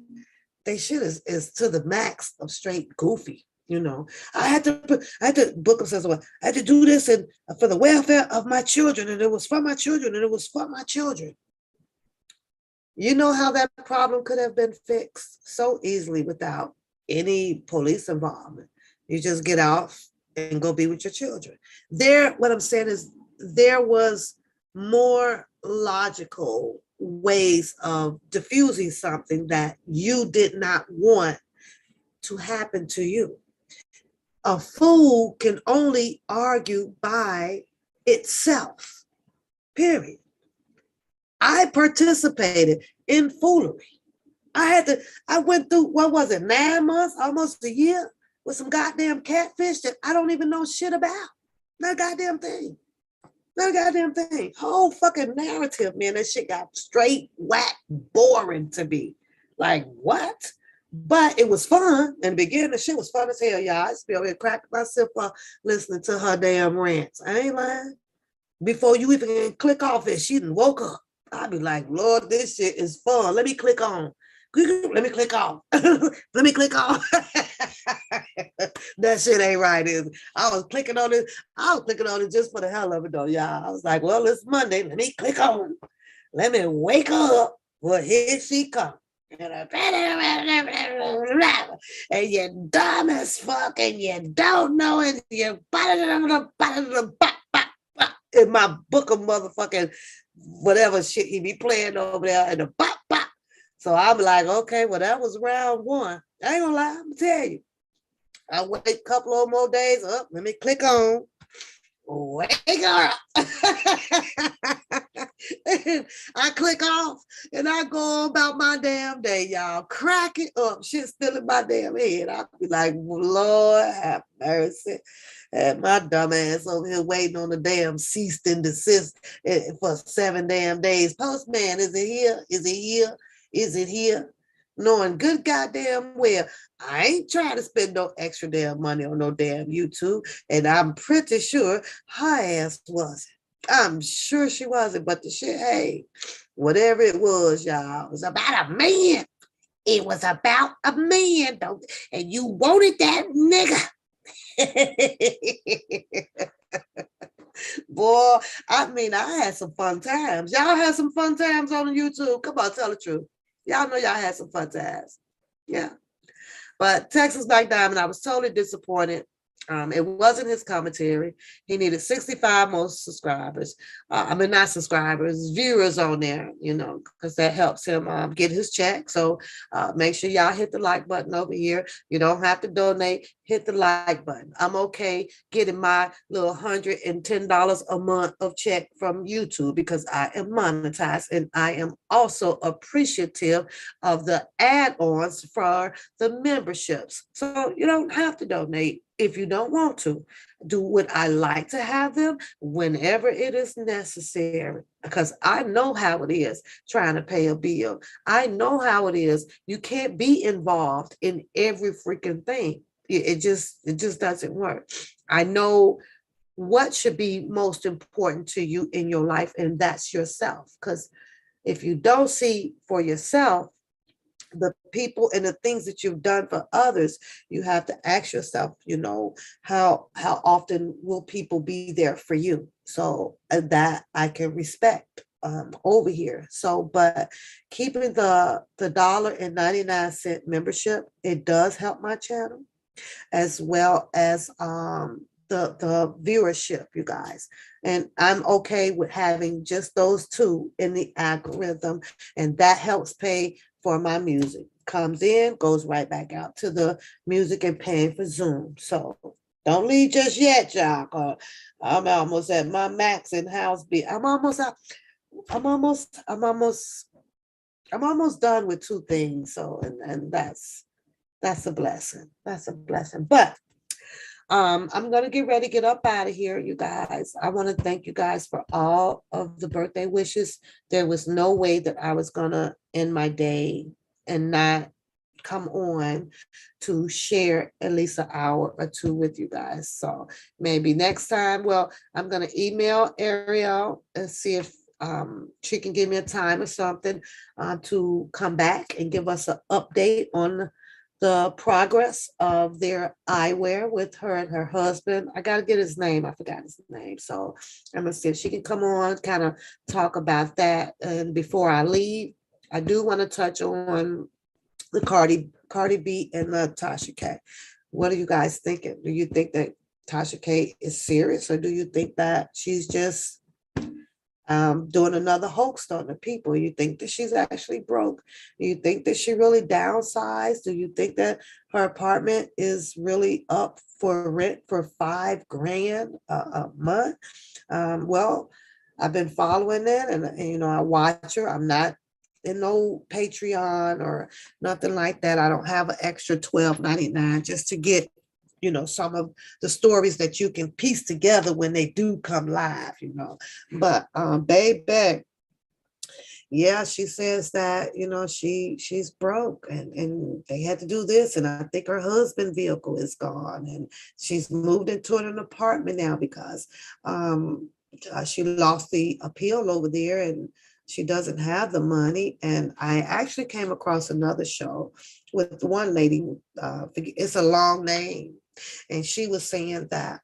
they shit is to the max of straight goofy. I had to book themselves. I had to do this and for the welfare of my children, and it was for my children, and it was for my children. You know how that problem could have been fixed so easily without any police involvement. You just get off and go be with your children. What I'm saying is, there was more logical ways of diffusing something that you did not want to happen to you. A fool can only argue by itself, period. I participated in foolery. I went through, what was it, 9 months, almost a year, with some goddamn catfish that I don't even know shit about. Not a goddamn thing. Not a goddamn thing. Whole fucking narrative, man. That shit got straight whack boring to me. Like, what? But it was fun. In the beginning, the shit was fun as hell, y'all. I used to be over here cracking myself up listening to her damn rants. I ain't lying. Before you even click off it, she done woke up. I'd be like, Lord, this shit is fun. Let me click on. Let me click off. Let me click off. That shit ain't right, is it? I was clicking on it. I was clicking on it just for the hell of it, though, y'all. I was like, well, it's Monday. Let me click on. Let me wake up. Well, here she comes. And you dumb as fuck, and you don't know it. You in my book of motherfucking whatever shit he be playing over there in the bop bop. So I'm like, okay, well, that was round one. I ain't gonna lie, I'm gonna tell you. I wait a couple of more days up. Let me click on. Wake up. I click off and I go about my damn day, y'all. Crack it up. Shit still in my damn head. I'll be like, Lord have mercy. And my dumb ass over here waiting on the damn cease and desist for 7 damn days. Postman, is it here? Is it here? Is it here? Knowing good goddamn well, I ain't trying to spend no extra damn money on no damn YouTube. And I'm pretty sure her ass wasn't. I'm sure she wasn't. But the shit, hey, whatever it was, y'all, it was about a man. It was about a man, and you wanted that nigga. Boy, I mean, I had some fun times. Y'all had some fun times on YouTube. Come on, tell the truth. Y'all know y'all had some fun times. Yeah. But Texas Black Diamond, I was totally disappointed. It wasn't his commentary. He needed 65 more subscribers. Not subscribers, viewers on there, because that helps him get his check. So make sure y'all hit the like button over here. You don't have to donate. Hit the like button. I'm okay getting my little $110 a month of check from YouTube because I am monetized, and I am also appreciative of the add-ons for the memberships. So you don't have to donate if you don't want to. Do what I like to have them whenever it is necessary, because I know how it is trying to pay a bill. I know how it is. You can't be involved in every freaking thing. It just doesn't work. I know what should be most important to you in your life, and that's yourself. Because if you don't see for yourself the people and the things that you've done for others, you have to ask yourself, how often will people be there for you? So that I can respect over here. So, but keeping the $1.99 membership, it does help my channel, as well as the viewership, you guys. And I'm okay with having just those two in the algorithm, and that helps pay for my music. Comes in, goes right back out to the music and paying for Zoom. So don't leave just yet, y'all. I'm almost at my max in house beat. I'm almost done with 2 things. So and that's a blessing. That's a blessing. But I'm gonna get ready to get up out of here, you guys. I want to thank you guys for all of the birthday wishes. There was no way that I was gonna end my day and not come on to share at least an hour or two with you guys. So maybe next time, well, I'm gonna email Ariel and see if she can give me a time or something to come back and give us an update on the progress of their eyewear with her and her husband. I got to get his name. I forgot his name. So I'm going to see if she can come on, kind of talk about that. And before I leave, I do want to touch on the Cardi B and the Tasha K. What are you guys thinking? Do you think that Tasha K is serious, or do you think that she's just doing another hoax on the people? You think that she's actually broke? Do you think that she really downsized? Do you think that her apartment is really up for rent for $5,000 a month? Well, I've been following it, and I watch her. I'm not in no Patreon or nothing like that. I don't have an extra $12.99 just to get some of the stories that you can piece together when they do come live. But baby, yeah, she says that she's broke, and they had to do this, and I think her husband vehicle is gone, and she's moved into an apartment now because she lost the appeal over there, and she doesn't have the money. And I actually came across another show with one lady. It's a long name, and she was saying that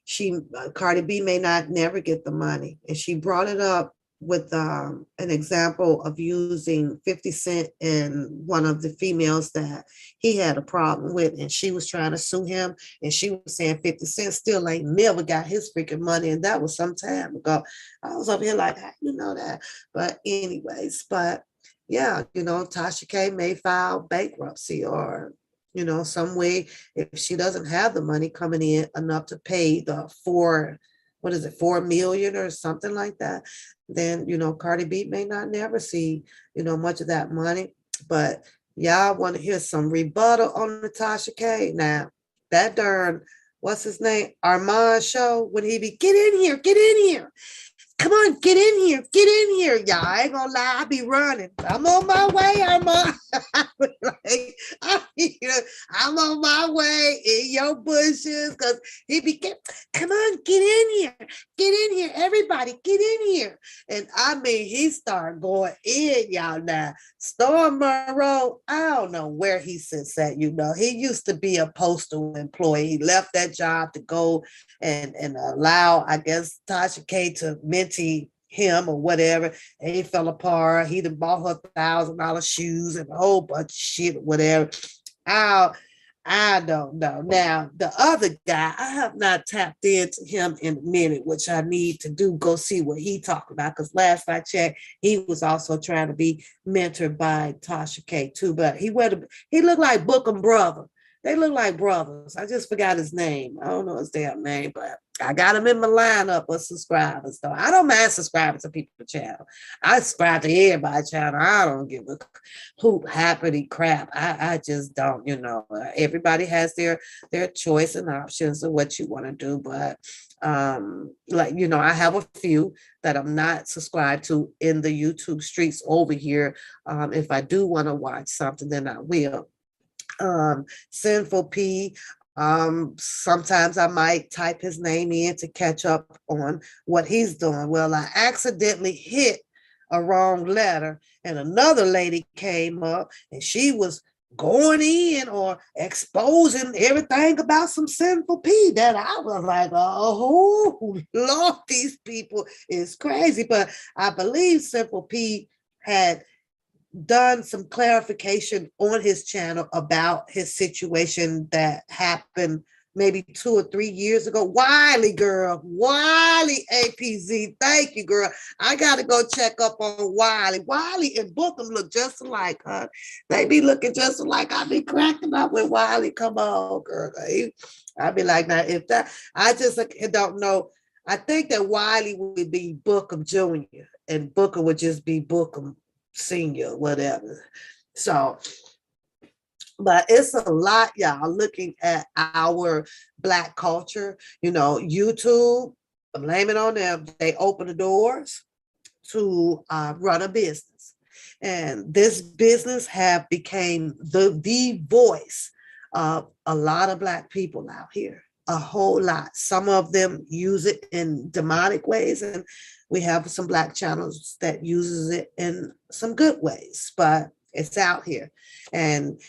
she Cardi B may not never get the money, and she brought it up with an example of using 50 Cent and one of the females that he had a problem with, and she was trying to sue him, and she was saying 50 Cent still ain't never got his freaking money, and that was some time ago. I was up here like, how you know that? But anyways, but yeah, Tasha K may file bankruptcy, or some way, if she doesn't have the money coming in enough to pay the what is it, 4 million or something like that, then Cardi B may not never see much of that money. But y'all want to hear some rebuttal on Natasha K? Now that darn, what's his name, Armand show, when he be, get in here, come on, get in here, get in here. Y'all, I ain't gonna lie, I be running. I'm on my way, I'm on my way in your bushes, because he be, come on, get in here, everybody, get in here. And I mean, he started going in, y'all. Now, Storm Monroe, I don't know where he sits at. He used to be a postal employee. He left that job to go and allow, I guess, Tasha K to mentee him or whatever. And he fell apart. He done bought her $1,000 shoes and a whole bunch of shit or whatever. I don't know. Now, the other guy, I have not tapped into him in a minute, which I need to do, go see what he talked about, because last I checked, he was also trying to be mentored by Tasha K too, but he looked like Bookham brother. They look like brothers. I just forgot his name. I don't know his damn name, but I got him in my lineup of subscribers, though. I don't mind subscribing to people's channel. I subscribe to everybody's channel. I don't give a hoop happity crap. I just don't. Everybody has their choice and options of what you want to do, but I have a few that I'm not subscribed to in the YouTube streets over here. If I do want to watch something, then I will. Sinful P. Sometimes I might type his name in to catch up on what he's doing. Well, I accidentally hit a wrong letter, and another lady came up, and she was going in or exposing everything about some Sinful P that I was like, oh Lord, these people is crazy. But I believe Sinful P had done some clarification on his channel about his situation that happened maybe 2 or 3 years ago. Wiley, girl, Wiley APZ. Thank you, girl. I got to go check up on Wiley. Wiley and Bookham look just alike, huh? They be looking just alike. I be cracking up when Wiley come on, girl. I be like, now, if that, I just don't know. I think that Wiley would be Bookham Jr. and Bookham would just be Bookham Senior, whatever. So But it's a lot, y'all, looking at our Black culture. YouTube, blame it on them. They open the doors to run a business, and this business have became the voice of a lot of Black people out here, a whole lot. Some of them use it in demonic ways, and we have some Black channels that uses it in some good ways, but it's out here. And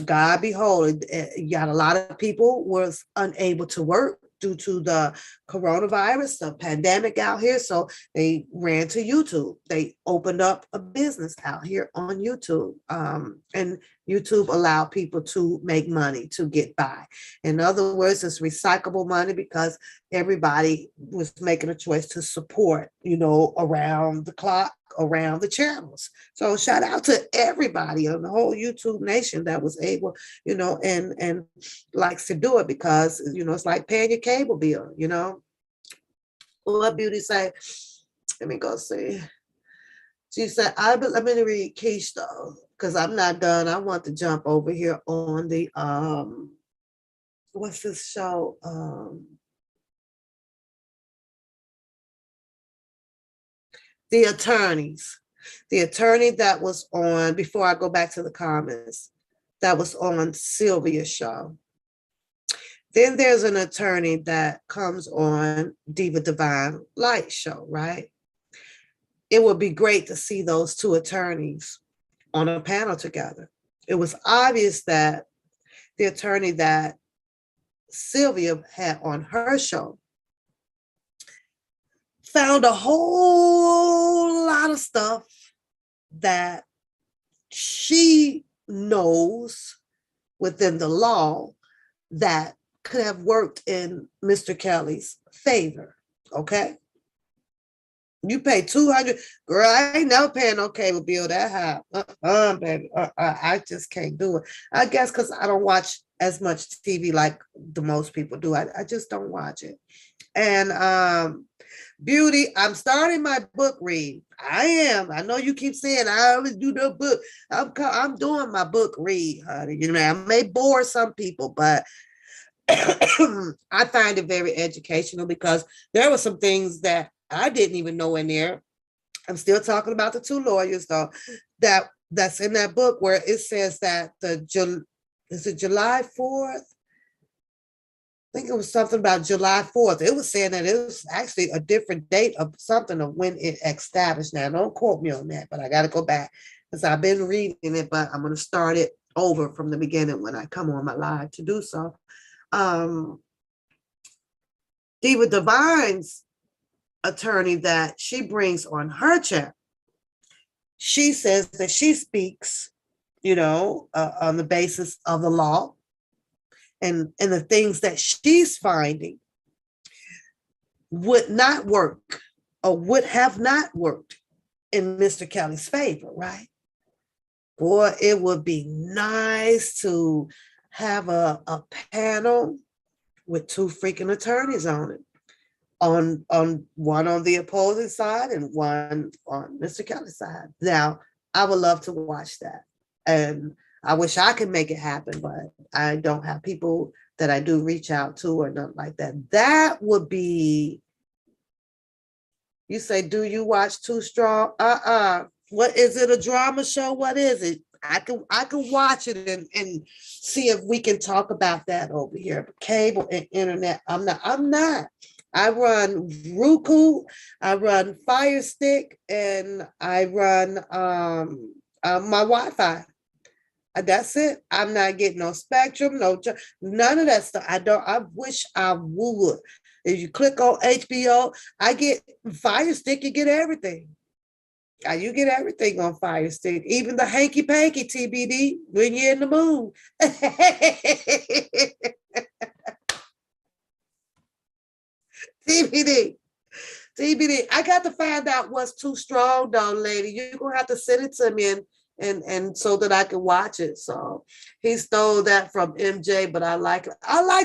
God behold, you got a lot of people was unable to work due to the coronavirus, the pandemic out here. So they ran to YouTube. They opened up a business out here on YouTube. And YouTube allowed people to make money to get by. In other words, it's recyclable money because everybody was making a choice to support, around the clock, around the channels. So shout out to everybody on the whole YouTube nation that was able, and likes to do it, because it's like paying your cable bill. What Beauty say? Let me go see. She said, let me read Keish though, because I'm not done. I want to jump over here on the what's this show? The attorneys. The attorney that was on, before I go back to the comments, that was on Sylvia's show. Then there's an attorney that comes on Diva Divine Light show, right? It would be great to see those two attorneys on a panel together. It was obvious that the attorney that Sylvia had on her show found a whole lot of stuff that she knows within the law that could have worked in Mr. Kelly's favor. Okay. You pay $200, girl. I ain't never paying no cable bill that high. Baby. I just can't do it. I guess because I don't watch as much TV like the most people do. I just don't watch it. And Beauty, I'm starting my book read. I am. I know you keep saying I always do the book. I'm doing my book read, honey. I may bore some people, but I find it very educational because there were some things that I didn't even know in there. I'm still talking about the two lawyers though, that's in that book where it says that is it July 4th? I think it was something about July 4th. It was saying that it was actually a different date of something of when it established. Now, don't quote me on that, but I got to go back because I've been reading it, but I'm going to start it over from the beginning when I come on my live to do so. Diva Divine's attorney that she brings on her chat, she says that she speaks, on the basis of the law and the things that she's finding would not work or would have not worked in Mr. Kelly's favor, right? Boy, it would be nice to have a panel with two freaking attorneys on it. On one on the opposing side and one on Mr. Kelly's side. Now, I would love to watch that. And I wish I could make it happen, but I don't have people that I do reach out to or nothing like that. That would be, you say, do you watch Too Strong? What is it, a drama show? What is it? I can watch it and see if we can talk about that over here. But cable and internet, I'm not. I run Roku, I run Fire Stick, and I run my Wi-Fi. That's it. I'm not getting no Spectrum, none of that stuff. I wish I would. If you click on HBO, I get Fire Stick, you get everything. You get everything on Fire Stick, even the hanky panky TBD when you're in the mood. TBD. I got to find out what's Too Strong, though, lady. You're gonna have to send it to me and so that I can watch it. So he stole that from MJ, but I like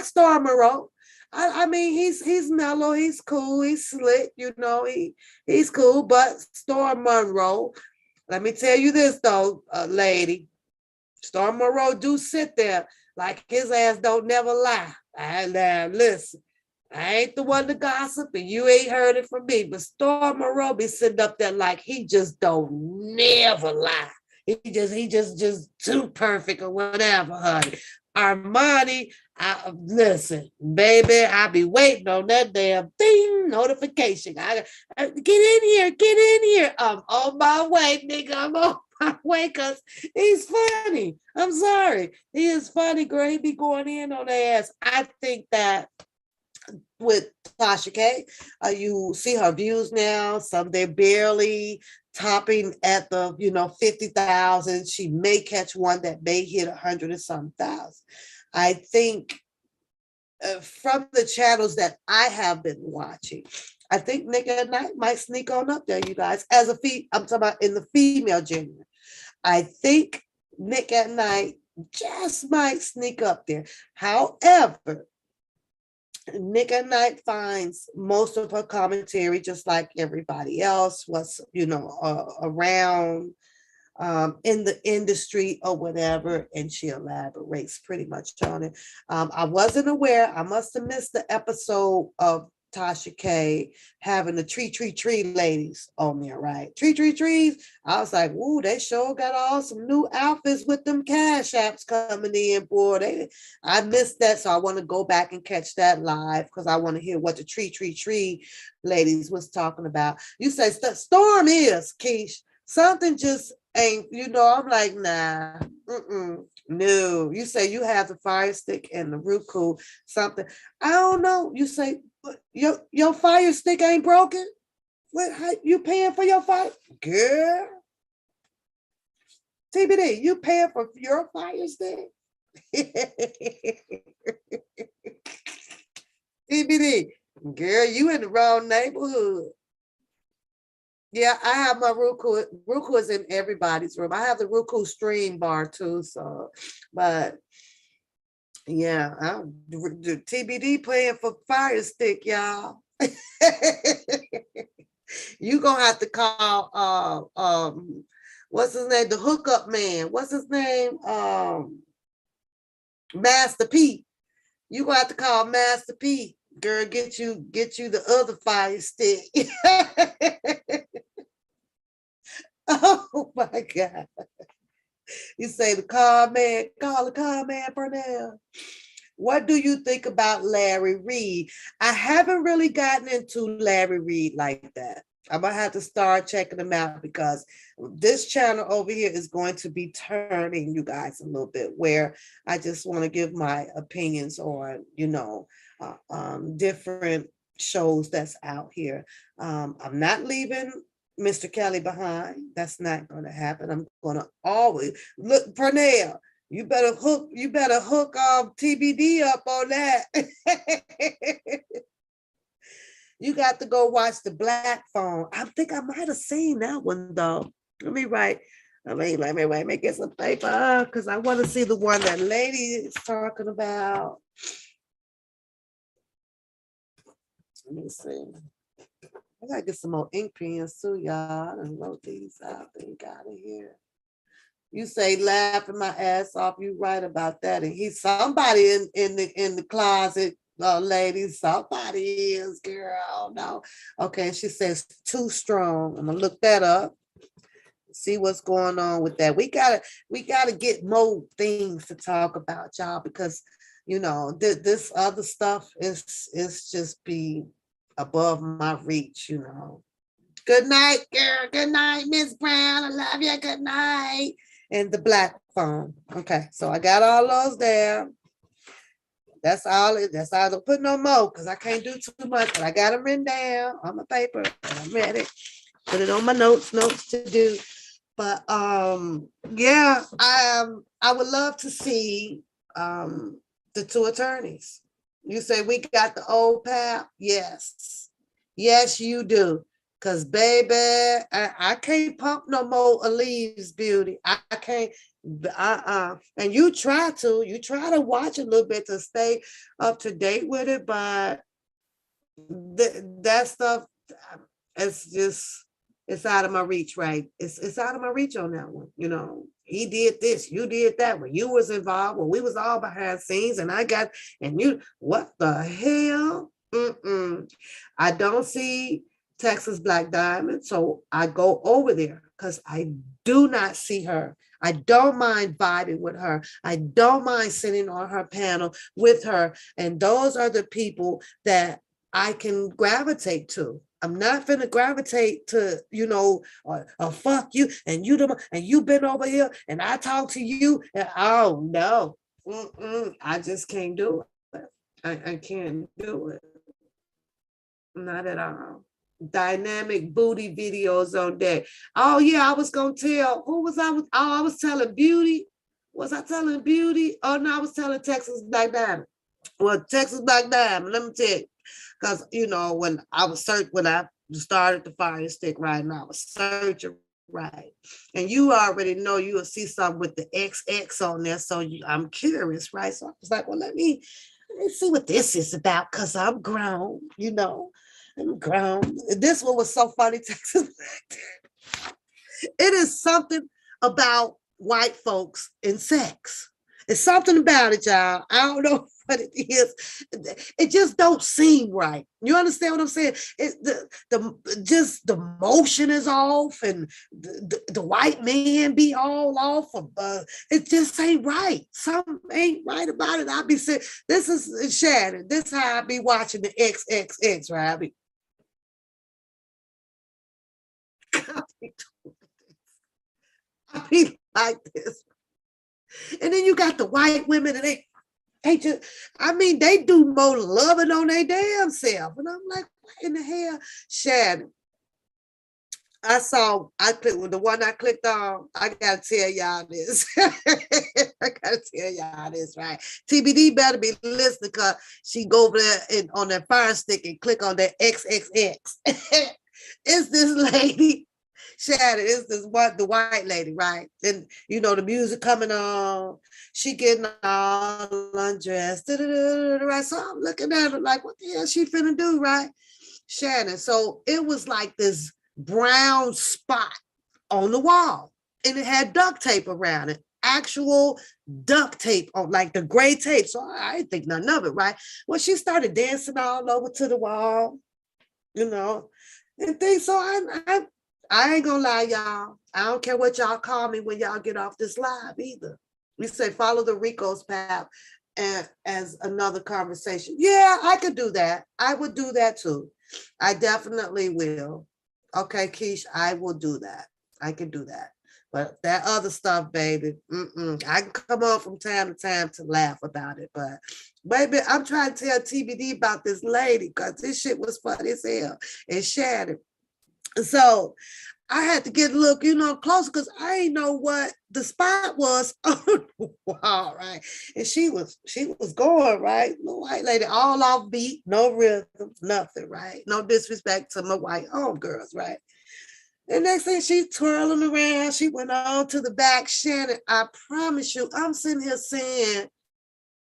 Star Monroe. I mean, he's mellow, he's cool, he's slick, he's cool. But Storm Monroe, let me tell you this though, lady, Storm Monroe do sit there like his ass don't never lie. Now listen, I ain't the one to gossip, and you ain't heard it from me. But Storm Monroe be sitting up there like he just don't never lie. He just too perfect or whatever, honey. Armani, listen, baby, I be waiting on that damn thing notification. Get in here, get in here. I'm on my way, nigga. I'm on my way because he's funny. I'm sorry. He is funny, girl. He be going in on their ass. I think that with Tasha K. You see her views now. Some they're barely topping at the 50,000. She may catch one that may hit 100 or some thousand. I think from the channels that I have been watching, I think Nick at Night might sneak on up there, you guys. I'm talking about in the female gender. I think Nick at Night just might sneak up there. However, Nick at Night finds most of her commentary just like everybody else was, around in the industry or whatever, and she elaborates pretty much on it. I wasn't aware. I must have missed the episode of Tasha K having the tree ladies on there, right? Trees. I was like, ooh, they sure got all some new outfits with them cash apps coming in, boy. I missed that, so I want to go back and catch that live because I want to hear what the tree ladies was talking about. You say storm is, Keish. Something just ain't, I'm like, nah, no. You say you have the Fire Stick and the Roku, something. I don't know. You say your Fire Stick ain't broken? What? How, you paying for your fire? Girl. TBD, you paying for your Fire Stick? TBD, girl, you in the wrong neighborhood. Yeah, I have my Roku. Roku is in everybody's room. I have the Roku stream bar too. So, but yeah, I'm the TBD playing for Fire Stick, y'all. You gonna have to call what's his name? The hookup man. What's his name? Master P. You gonna have to call Master P. Girl, get you the other Fire Stick. Oh my God. You say call the car man, Pernell. What do you think about Larry Reed? I haven't really gotten into Larry Reed like that. I'm gonna have to start checking them out because this channel over here is going to be turning you guys a little bit where I just want to give my opinions on, different shows that's out here. I'm not leaving Mr. Kelly behind. That's not going to happen. I'm going to always look, Pernell. You better hook TBD up on that. You got to go watch the Black Phone. I think I might have seen that one though. Let me get some paper because I want to see the one that lady is talking about. Let me see. I gotta get some more ink pens too, y'all. I done wrote these out. They got it here. You say laughing my ass off. You right about that. And he's somebody in the closet, ladies. Somebody is, girl. No. Okay, she says too strong. I'm gonna look that up. See what's going on with that. We gotta get more things to talk about, y'all, because this other stuff is just be above my reach, Good night, girl. Good night, Miss Brown. I love you. Good night. And the Black Phone. Okay, so I got all those there. That's all. I don't put no more because I can't do too much, but I got them written down on my paper and I'm ready. Put it on my notes to do. But yeah, I would love to see the two attorneys. You say we got the old pal? Yes. Yes, you do. Cause baby, I can't pump no more Aliv's beauty. I can't. And you try to watch a little bit to stay up to date with it, but that stuff, it's just It's out of my reach, right? It's out of my reach on that one. You know, he did this, you did that, when you was involved, when we was all behind scenes, and I got, and you, what the hell? Mm-mm. I don't see Texas Black Diamond, so I go over there because I do not see her. I don't mind vibing with her. I don't mind sitting on her panel with her. And those are the people that I can gravitate to. I'm not gonna gravitate to, fuck you and and you been over here and I talk to you and oh no, I just can't do it. I can't do it. Not at all. Dynamic booty videos on deck. Oh yeah, I was gonna tell. Who was I? I was telling Beauty. Was I telling Beauty? Oh no, I was telling Texas Black Diamond. Well, Texas Black Diamond. Let me tell you, because when I started the Fire Stick right now, I was searching right, and you already know you will see something with the XX on there. So I'm curious, right? So I was like, well, let me see what this is about, because I'm grown, I'm grown. This one was so funny, Texas. It is something about white folks and sex. It's something about it, y'all. I don't know what it is. It just don't seem right. You understand what I'm saying? The motion is off, and the white man be all off. It just ain't right. Something ain't right about it. I be saying, this is Shannon. This is how I be watching the XXX, right? I be like this. And then you got the white women, and they just, they do more loving on their damn self. And I'm like, what in the hell? Shannon, I clicked with the one I clicked on. I gotta tell y'all this. I gotta tell y'all this, right? TBD better be listening, because she go over there on that Fire Stick and click on that XXX. It's this lady. Shannon, it's the white lady, right? And the music coming on, she getting all undressed, right? So I'm looking at her like, what the hell she finna do, right? Shannon. So it was like this brown spot on the wall, and it had duct tape around it. Actual duct tape on, like the gray tape. So I didn't think nothing of it, right? Well, she started dancing all over to the wall, and things. So I ain't gonna lie, y'all. I don't care what y'all call me when y'all get off this live either. We say follow the Rico's path, and as another conversation. Yeah, I could do that. I would do that too. I definitely will. Okay, Keish, I will do that. I can do that. But that other stuff, baby, I can come on from time to time to laugh about it. But baby, I'm trying to tell TBD about this lady, because this shit was funny as hell. It shattered. So I had to get a look, closer, because I didn't know what the spot was on the wall, right? And she was going, right? The white lady, all off beat, no rhythm, nothing, right? No disrespect to my white homegirls, right? The next thing, she's twirling around. She went on to the back. Shannon, I promise you, I'm sitting here saying,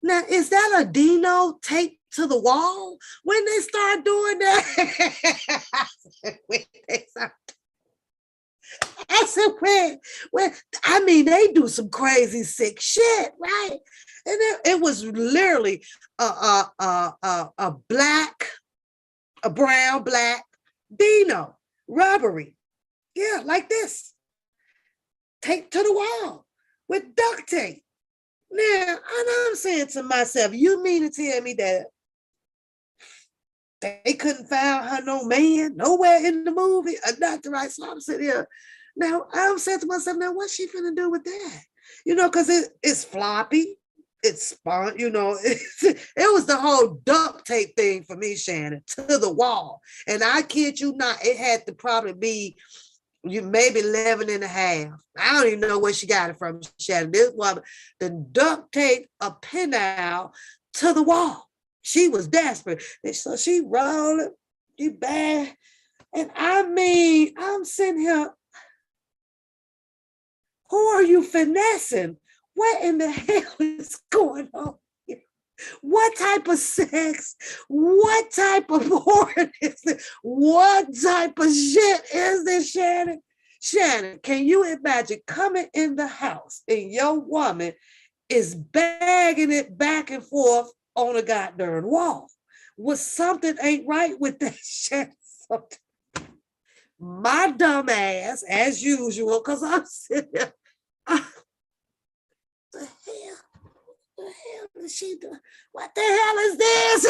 now, is that a Dino taped to the wall when they start doing that? I said, when they do some crazy sick shit, right? And it was literally a brown, black Dino, rubbery. Yeah, like this, taped to the wall with duct tape. Now, and I'm saying to myself, you mean to tell me that they couldn't find her no man nowhere in the movie or nothing, right? So I'm sitting here. Now, I'm saying to myself, now, what's she finna do with that? Because it's floppy. It's spun, it was the whole duct tape thing for me, Shannon, to the wall. And I kid you not, it had to probably be maybe 11 and a half. I don't even know where she got it from, Shannon. This woman, the duct tape a pin out to the wall. She was desperate. And so she rolling, you bad. And I'm sitting here. Who are you finessing? What in the hell is going on here? What type of sex? What type of porn is this? What type of shit is this, Shannon? Shannon, can you imagine coming in the house and your woman is bagging it back and forth on a goddamn wall? Well, something ain't right with that shit. My dumb ass, as usual, because I'm sitting there, the hell? The hell is she doing? What the hell is this?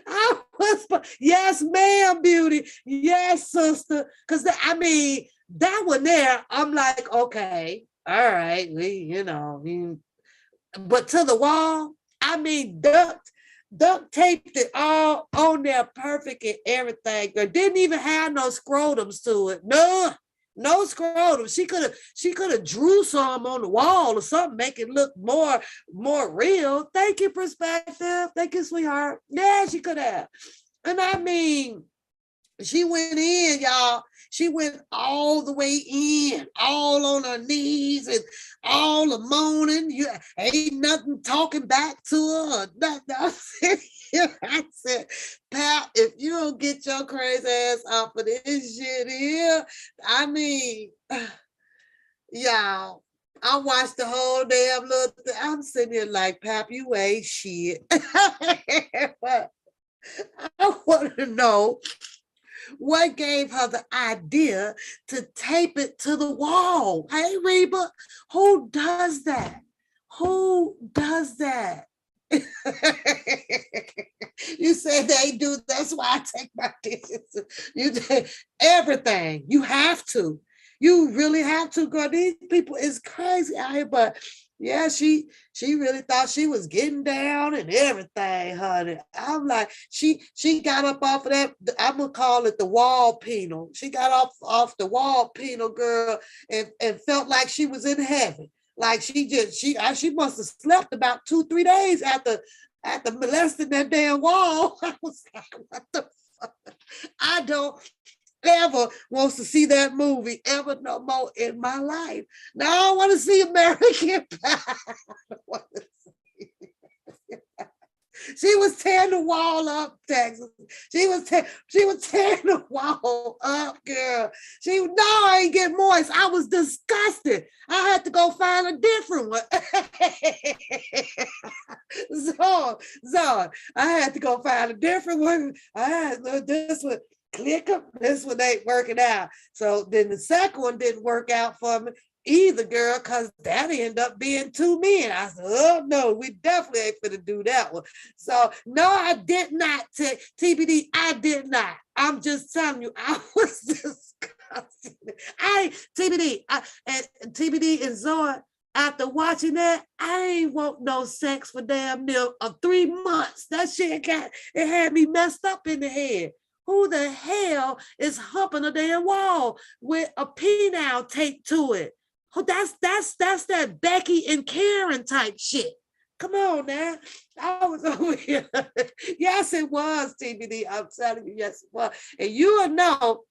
I was, yes, ma'am, beauty. Yes, sister. Because I mean, that one there, I'm like, okay, all right, but to the wall, I mean, duct taped it all on there perfect and everything. Girl, didn't even have no scrotums to it. No scrotum. She could have drew some on the wall or something, make it look more real. Thank you, perspective. Thank you, sweetheart. Yeah, she could have. And I mean, she went in, y'all. She went all the way in, all on her knees and all the moaning. You ain't nothing talking back to her. Or nothing. I said, Pat, if you don't get your crazy ass off of this shit here, I mean, y'all, I watched the whole damn little thing. I'm sitting here like, Pap, you ain't shit. But I want to know what gave her the idea to tape it to the wall. Hey, Reba, who does that? Who does that? You said they do. That's why I take my dishes. You everything. You have to. You really have to, girl. These people is crazy out here, but yeah, she really thought she was getting down and everything, honey. I'm like, she got up off of that. I'm gonna call it the wall penal. She got off the wall penal, girl, and felt like she was in heaven. Like she must have slept about 2-3 days after molesting that damn wall. I was like, what the fuck? I don't ever wants to see that movie ever no more in my life. Now I don't want to see American Pie. She was tearing the wall up, Texas. She was tearing the wall up, girl. I ain't get moist. I was disgusted. I had to go find a different one. Zon, I had to go find a different one. I had this one. Click them. This one ain't working out. So then the second one didn't work out for me either, girl, because that ended up being 2 men. I said, oh no, we definitely ain't gonna do that one. So no, I did not take TBD. I did not. I'm just telling you, I was disgusted. And TBD and Zoe, after watching that, I ain't want no sex for damn near 3 months. That shit had me messed up in the head. Who the hell is humping a damn wall with a penile taped to it? Oh, that's that Becky and Karen type shit. Come on now. I was over here. Yes, it was, TBD. I'm telling you, yes, it was. And you'll know,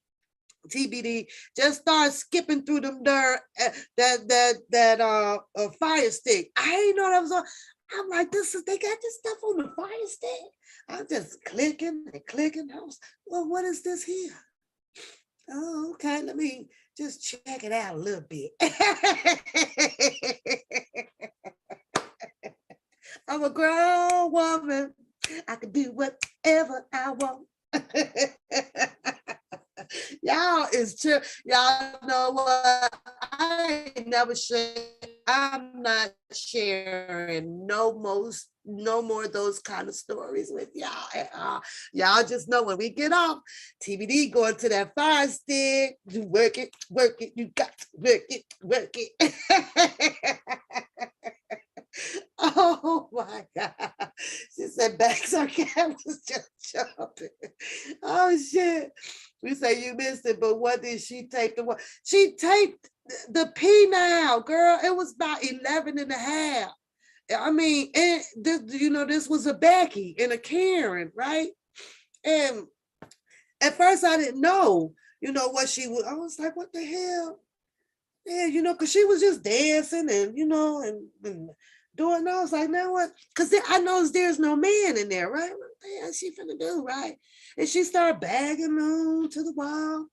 TBD, just start skipping through them dirt that fire stick. I didn't know that was on. I'm like, they got this stuff on the fire stick. I'm just clicking and clicking. Well, what is this here? Oh, okay. Let me just check it out a little bit. I'm a grown woman. I can do whatever I want. Y'all is true. Y'all know what? I ain't never share. I'm not sharing no more of those kind of stories with y'all. Y'all just know when we get off, TBD going to that fire stick. You work it. You got to work it. Oh my God. She said backs our cameras just jumping. Oh shit. We say you missed it, but what did she tape the what? She taped the penile, girl. It was about 11 and a half. I mean, and this was a Becky and a Karen, right? And at first I didn't know, what she was. I was like, what the hell? Yeah, because she was just dancing and, and doing. I was like, now what? Because I noticed there's no man in there, right? What the hell is she finna do, right? And she started bagging on to the wall.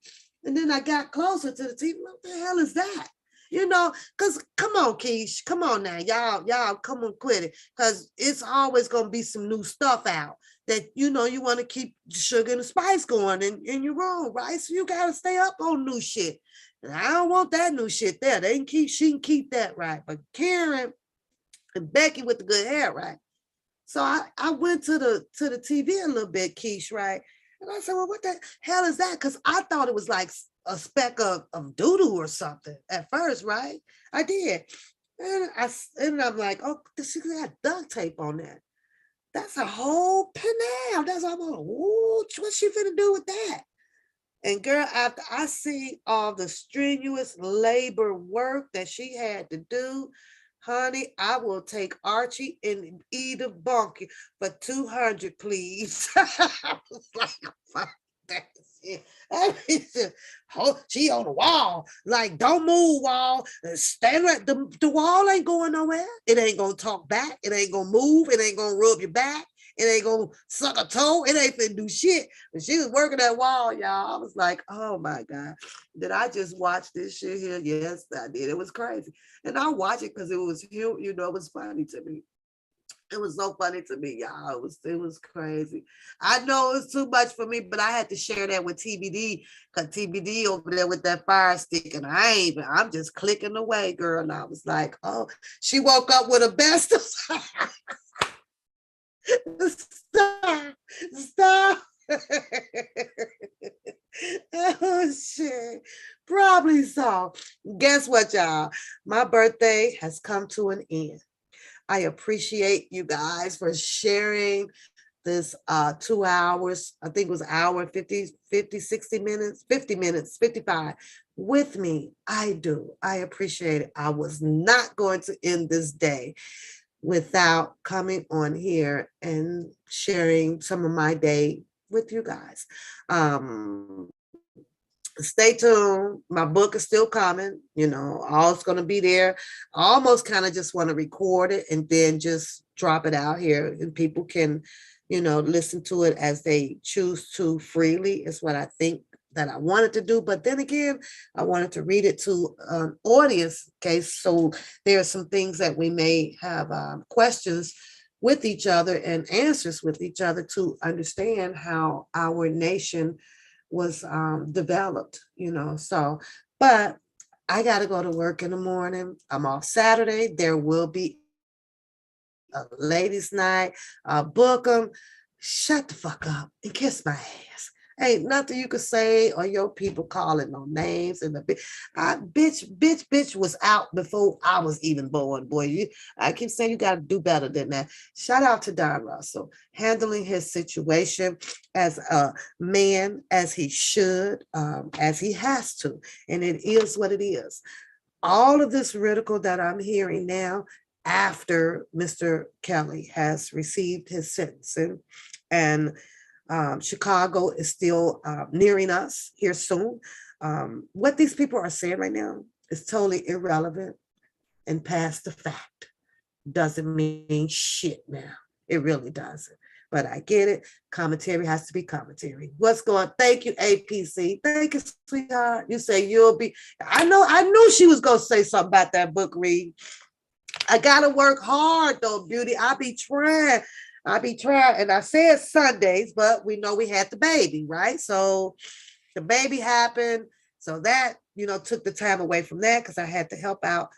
And then I got closer to the TV. What the hell is that? Because come on, Keish, come on now, y'all, come on, quit it, because it's always gonna be some new stuff out that you want to keep the sugar and the spice going in your room, right? So you gotta stay up on new shit. And I don't want that new shit there. She can keep that, right. But Karen and Becky with the good hair, right? So I went to the TV a little bit, Keish, right? And I said, well, what the hell is that? Because I thought it was like a speck of doo-doo or something at first, right? I did. And I'm like, oh, she got duct tape on that. That's a whole canal. That's all. Ooh, what's she finna do with that? And girl, after I see all the strenuous labor work that she had to do, honey, I will take Archie and eat a bunkie for 200, please. I was like, fuck that shit. I mean, she on the wall. Like, don't move, wall. Stand right. The wall ain't going nowhere. It ain't gonna talk back. It ain't gonna move. It ain't gonna rub your back. It ain't gonna suck a toe. It ain't finna do shit. When she was working that wall, y'all, I was like, oh my God. Did I just watch this shit here? Yes, I did. It was crazy. And I watch it because it was, it was funny to me. It was so funny to me, y'all. It was crazy. I know it was too much for me, but I had to share that with TBD because TBD over there with that fire stick, and I'm just clicking away, girl. And I was like, oh, she woke up with a best of stop, stop. Oh shit. Probably so. Guess what, y'all? My birthday has come to an end. I appreciate you guys for sharing this 2 hours. I think it was an hour 60 minutes, 50 minutes, 55 with me. I do. I appreciate it. I was not going to end this day without coming on here and sharing some of my day with you guys. Stay tuned. My book is still coming. All it's going to be there. I almost kind of just want to record it and then just drop it out here, and people can, listen to it as they choose to freely, is what I think that I wanted to do. But then again, I wanted to read it to an audience case. So there are some things that we may have questions with each other and answers with each other to understand how our nation was developed, So, but I got to go to work in the morning. I'm off Saturday. There will be a ladies' night. Book them. Shut the fuck up and kiss my ass. Ain't nothing you could say, or your people calling no names. And bitch was out before I was even born. Boy, I keep saying you got to do better than that. Shout out to Don Russell handling his situation as a man, as he should, as he has to, and it is what it is. All of this ridicule that I'm hearing now after Mr. Kelly has received his sentencing, and Chicago is still nearing us here soon. What these people are saying right now is totally irrelevant and past the fact. Doesn't mean shit now. It really doesn't. But I get it. Commentary has to be commentary. What's going? Thank you, APC. Thank you, sweetheart. You say you'll be. I knew she was gonna say something about that book read. I gotta work hard though, beauty. I be trying. And I said Sundays, but we know we had the baby, right? So the baby happened. So that, took the time away from that because I had to help out.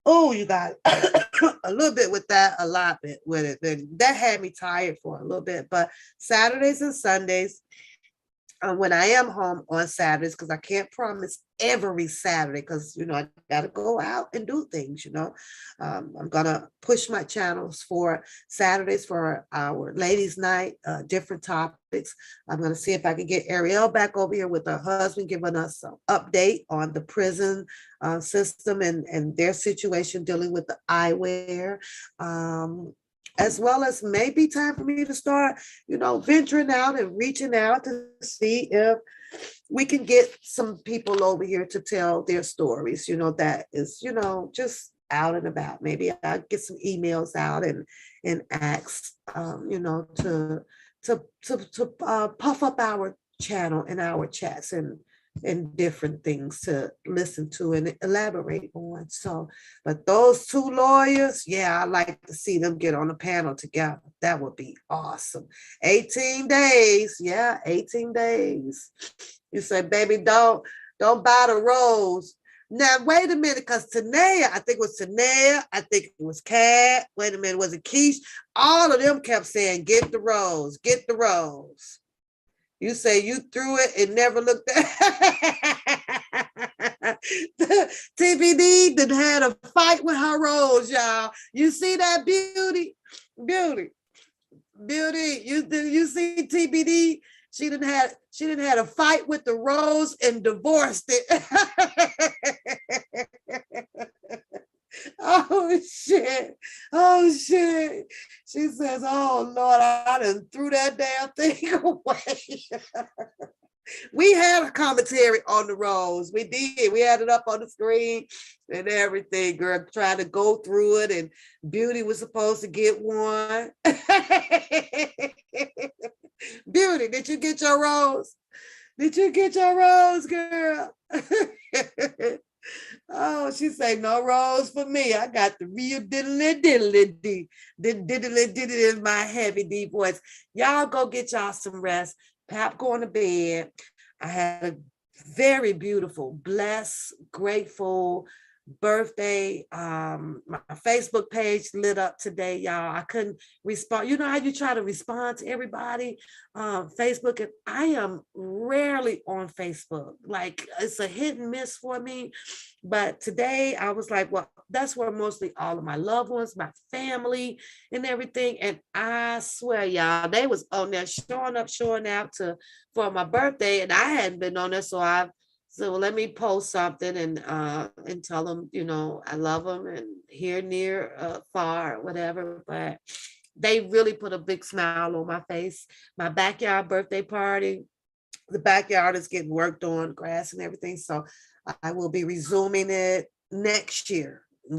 Oh, you got a little bit with that, a lot bit with it. Then that had me tired for a little bit. But Saturdays and Sundays, when I am home on Saturdays, because I can't promise every Saturday, because I got to go out and do things. I'm gonna push my channels for Saturdays for our ladies' night, different topics. I'm gonna see if I can get Ariel back over here with her husband, giving us an update on the prison system and their situation dealing with the eyewear. As well as maybe time for me to start, venturing out and reaching out to see if we can get some people over here to tell their stories, that is, just out and about. Maybe I'll get some emails out and ask, to puff up our channel and our chats and different things to listen to and elaborate on. So, but those two lawyers, yeah, I like to see them get on a panel together. That would be awesome. 18 days. Yeah, 18 days. You say, baby, don't buy the rose. Now, wait a minute, because Tanea, I think it was Tanea, I think it was Kat, wait a minute, was it Keish? All of them kept saying, get the rose, get the rose. You say you threw it and never looked at TBD done had a fight with her rose, y'all. You see that, Beauty? Beauty. You see TBD? She didn't had a fight with the rose and divorced it. Oh shit. Oh shit. She says, oh Lord, I done threw that damn thing away. We had a commentary on the rose. We did. We had it up on the screen and everything, girl, trying to go through it. And Beauty was supposed to get one. Beauty, did you get your rose? Did you get your rose, girl? Oh, she said, no rose for me. I got the real diddly diddly dee. Diddly diddly in my heavy deep voice. Y'all go get y'all some rest. Pap going to bed. I had a very beautiful, blessed, grateful birthday. My Facebook page lit up today, y'all. I couldn't respond. You know how you try to respond to everybody? Facebook, and I am rarely on Facebook. Like, it's a hit and miss for me. But today I was like, well, that's where mostly all of my loved ones, my family and everything. And I swear, y'all, they was on there showing out for my birthday. And I hadn't been on there. So let me post something and tell them, I love them and here, near, far, whatever. But they really put a big smile on my face. My backyard birthday party, the backyard is getting worked on, grass and everything. So I will be resuming it next year. I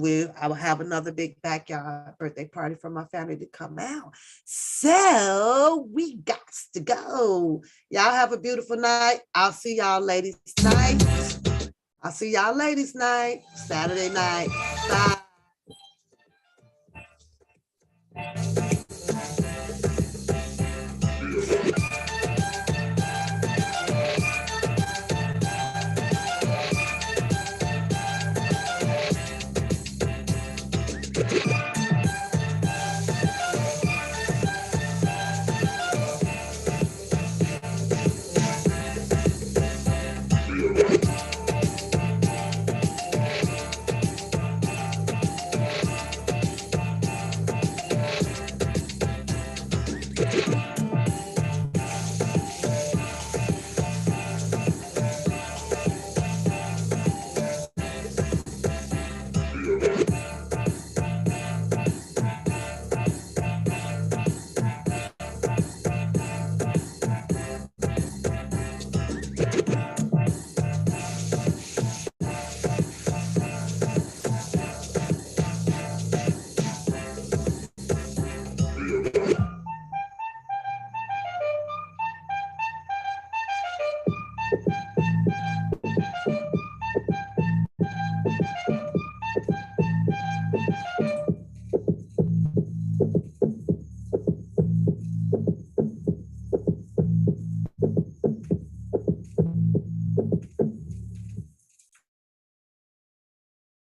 will have another big backyard birthday party for my family to come out. So we got to go. Y'all have a beautiful night. I'll see y'all ladies night. Saturday night. Bye.